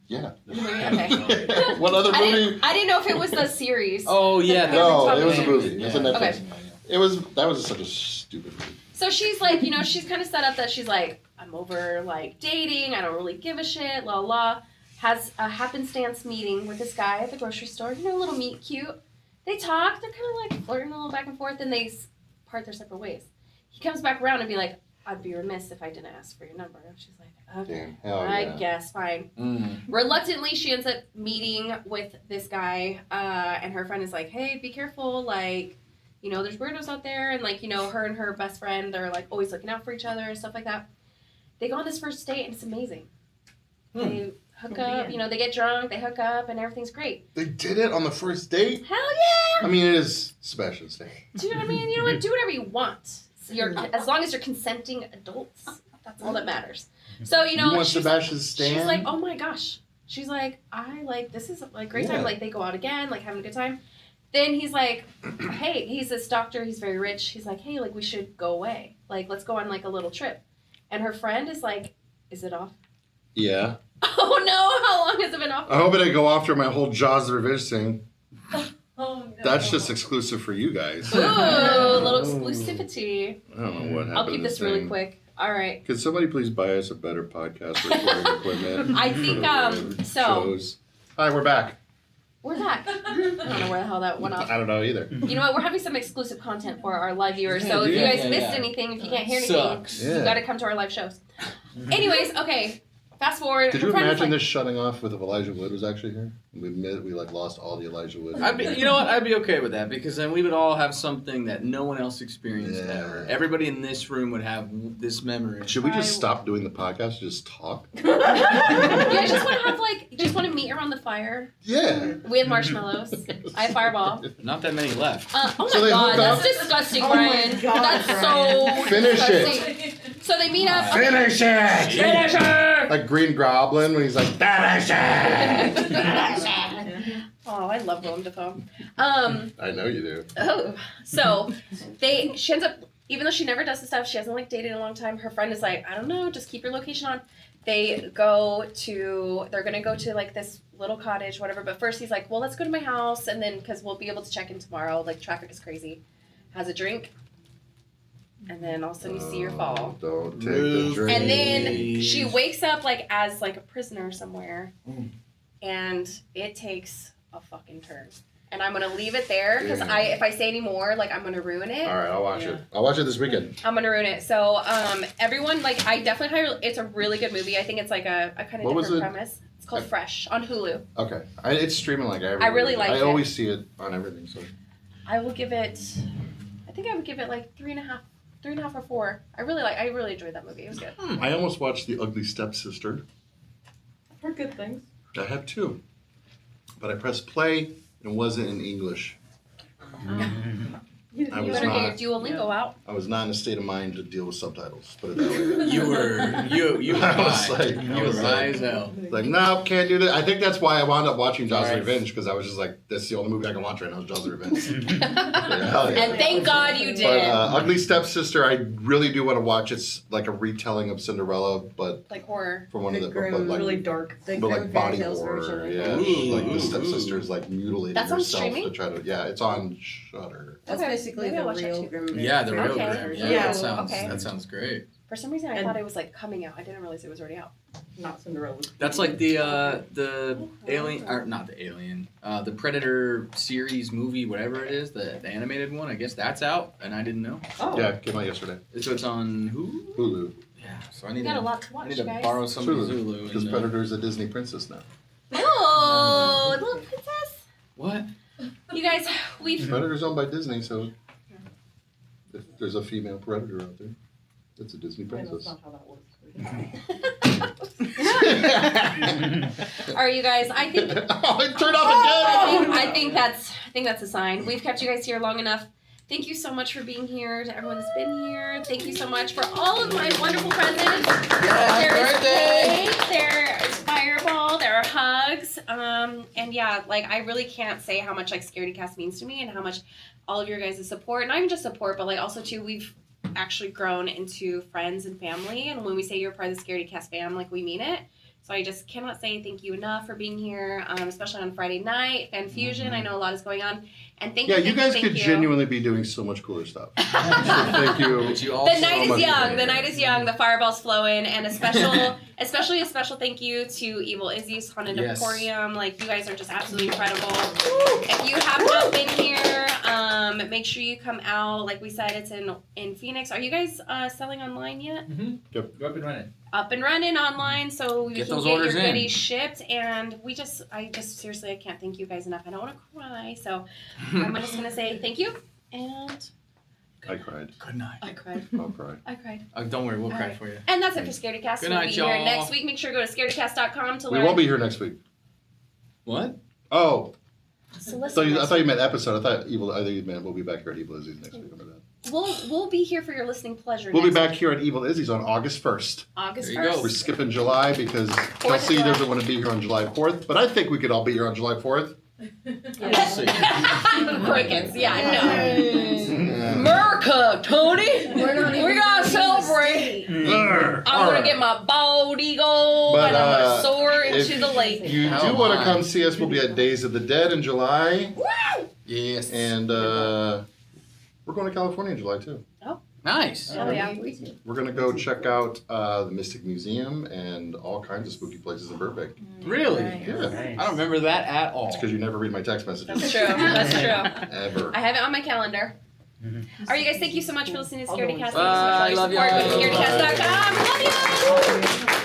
Yeah. In the movie? Okay. What other movie? I didn't know if it was the series. Oh yeah, No, Tommy it was a Lee. movie. It was a Netflix. Okay. That was such a stupid movie. So she's like, she's kind of set up that she's like, I'm over like dating. I don't really give a shit. La la. Has a happenstance meeting with this guy at the grocery store. A little meet cute. They talk. They're kind of like flirting a little back and forth. Then they part their separate ways. He comes back around and be like, I'd be remiss if I didn't ask for your number. And she's like, okay, Damn, hell I yeah. guess, fine. Reluctantly, she ends up meeting with this guy, and her friend is like, hey, be careful, like, there's weirdos out there, and like, her and her best friend, they're like always looking out for each other and stuff like that. They go on this first date, and it's amazing. They hook up, they get drunk, they hook up, and everything's great. They did it on the first date? Hell yeah! I mean, it is Sebastian Stan. Do you know what I mean? You know what? Do whatever you want. As long as you're consenting adults, that's all that matters. So, You want she's Sebastian Stan? She's like, oh my gosh. She's like, this is like great time. Like they go out again, like having a good time. Then he's like, hey, he's this doctor. He's very rich. He's like, hey, like we should go away. Like let's go on like a little trip. And her friend is like, is it off? Yeah. Oh no, how long has it been off? I hope it didn't go after my whole Jaws the Revenge thing. Oh no. That's just exclusive for you guys. Ooh, a little exclusivity. I don't know what happened. I'll keep to this thing. really quick. All right. Could somebody please buy us a better podcast recording equipment? I think, so- Shows. Hi, we're back. We're back. I don't know where the hell that went off. I don't know either. You know what? We're having some exclusive content for our live viewers. So if you guys missed anything, if you can't hear anything, Sucks. you got to come to our live shows. Anyways, okay. Fast forward. Could you Her friend is imagine like, this shutting off with if Elijah Wood was actually here? We like lost all the Elijah Wood. You know what? I'd be okay with that because then we would all have something that no one else experienced Yeah. ever. Everybody in this room would have this memory. Should we just stop doing the podcast and just talk? You guys just want to have just want to meet around the fire. Yeah. We have marshmallows. I have Fireball. Not that many left. Oh So my they god, hook that's up. disgusting, Oh my Brian. God, That's Brian. so Finish it. disgusting. So they meet up. Finish it! Like Green Goblin when he's like, finish it! Oh, I love Willem Dafoe. I know you do. Oh, so she ends up, even though she never does the stuff, she hasn't like dated in a long time. Her friend is like, I don't know, just keep your location on. They're gonna go to like this little cottage, whatever. But first he's like, well, let's go to my house, and then because we'll be able to check in tomorrow. Like traffic is crazy. Has a drink, and then all of a sudden you see her fall. Don't take the drink. And then she wakes up like as like a prisoner somewhere, and it takes a fucking turn. And I'm gonna leave it there because if I say any more, like I'm gonna ruin it. All right, I'll watch it. I'll watch it this weekend. I'm gonna ruin it. So everyone, like I definitely it's a really good movie. I think it's like a kind of What was different it? premise. It's called Fresh on Hulu. Okay, it's streaming like everywhere. I really like I it. always see it on everything. So I will give it. I think I would give it like 3.5 or 4. I really enjoyed that movie. It was good. I almost watched The Ugly Stepsister. I've heard good things. I have too, but I pressed play and it wasn't in English. You I You was better not. get your Duolingo out. I was not in a state of mind to deal with subtitles. Put it that way. You were I was high. like- You I were was high like- as hell. Like, no, can't do that. I think that's why I wound up watching Jaws Right. the Revenge because I was just like, that's the only movie I can watch right now is Jaws the Revenge. Hell yeah. And thank God you did. But Ugly Stepsister, I really do want to watch. It's like a retelling of Cinderella, but like horror. from one of the grim, like, really dark. The but grim like fairy body tales horror. version. Yeah, Ooh, like the ooh, stepsister ooh. is like mutilating That's on herself streaming? to try to. Yeah, it's on Shudder. That's Okay, basically maybe I'll the watch that real too. grim. Yeah, the real Okay. grim. Yeah, Yeah, that sounds great. For some reason, I And- thought it was like coming out. I didn't realize it was already out. Not Cinderella. That's like the Alien, or not the Alien, the Predator series movie, whatever it is, the animated one. I guess that's out, and I didn't know. Oh. Yeah, it came out yesterday. So it's on Hulu. Hulu. Yeah. So I need You got to. a lot to I watch, need to guys. borrow somebody's Hulu. Hulu. Because and, Predator's a Disney princess now. Oh, little princess. What? You guys, we've. Predator's owned by Disney, so if there's a female predator out there, it's a Disney Yeah, that's princess. not how that works. All right, you guys. I think. Oh, it turned off again. I think that's a sign. We've kept you guys here long enough. Thank you so much for being here. To everyone that's been here, thank you so much for all of my wonderful presents. There is cake, there is fireball, there are hugs, and yeah, like I really can't say how much like Scaredycast means to me and how much all of your guys' support, not even just support, but like also too, we've actually grown into friends and family. And when we say you're part of the Scaredycast fam, like we mean it. So I just cannot say thank you enough for being here, especially on Friday night. Fan Fusion, I know a lot is going on. And thank you. Yeah, you guys could genuinely be doing so much cooler stuff. So thank you. The night is young. The night is young. The fireball's flowing, and especially a special thank you to Evil Izzy's Haunted Emporium. Like you guys are just absolutely incredible. If you have not been here, make sure you come out. Like we said, it's in Phoenix. Are you guys selling online yet? Mm-hmm. Yep. Up and running. Up and running online, so you Get can those get your orders in. goodies shipped. And I just seriously, I can't thank you guys enough. I don't want to cry, so I'm just gonna say thank you. And I cried. Good night. I cried. I'll cry. I cried. Don't worry, we'll All cry right. for you. And that's it for Scaredycast. Good We'll night, be here y'all. next week. Make sure to go to scaredycast.com to We learn. won't be here next week. What? Oh, So I listen, thought you meant episode. I thought you meant we'll be back here at Evil Izzy's next week. Remember that? we'll be here for your listening pleasure. We'll be next back week. here at Evil Izzy's on August 1st. August There you go. 1st. We're skipping July because Kelsey July. doesn't want to be here on July 4th, but I think we could all be here on July 4th. We'll see. Crickets. Yeah, no. America, Tony. We gotta celebrate. I'm gonna get my bald eagle But, and I'm gonna soar if into the lake. You How do want to am I? come see us. We'll be at Days of the Dead in July. Yes. And we're going to California in July too. Nice. Oh yeah. We're going to go check out the Mystic Museum and all kinds of spooky places in Burbank. Really? Yeah. I don't remember that at all. It's because you never read my text messages. That's true. That's true. Ever. I have it on my calendar. All right, you guys. Thank you so much for listening to Scaredycast. Thank you so Bye. much for Love your support. Go to y'all. scaredycast.com. Love you.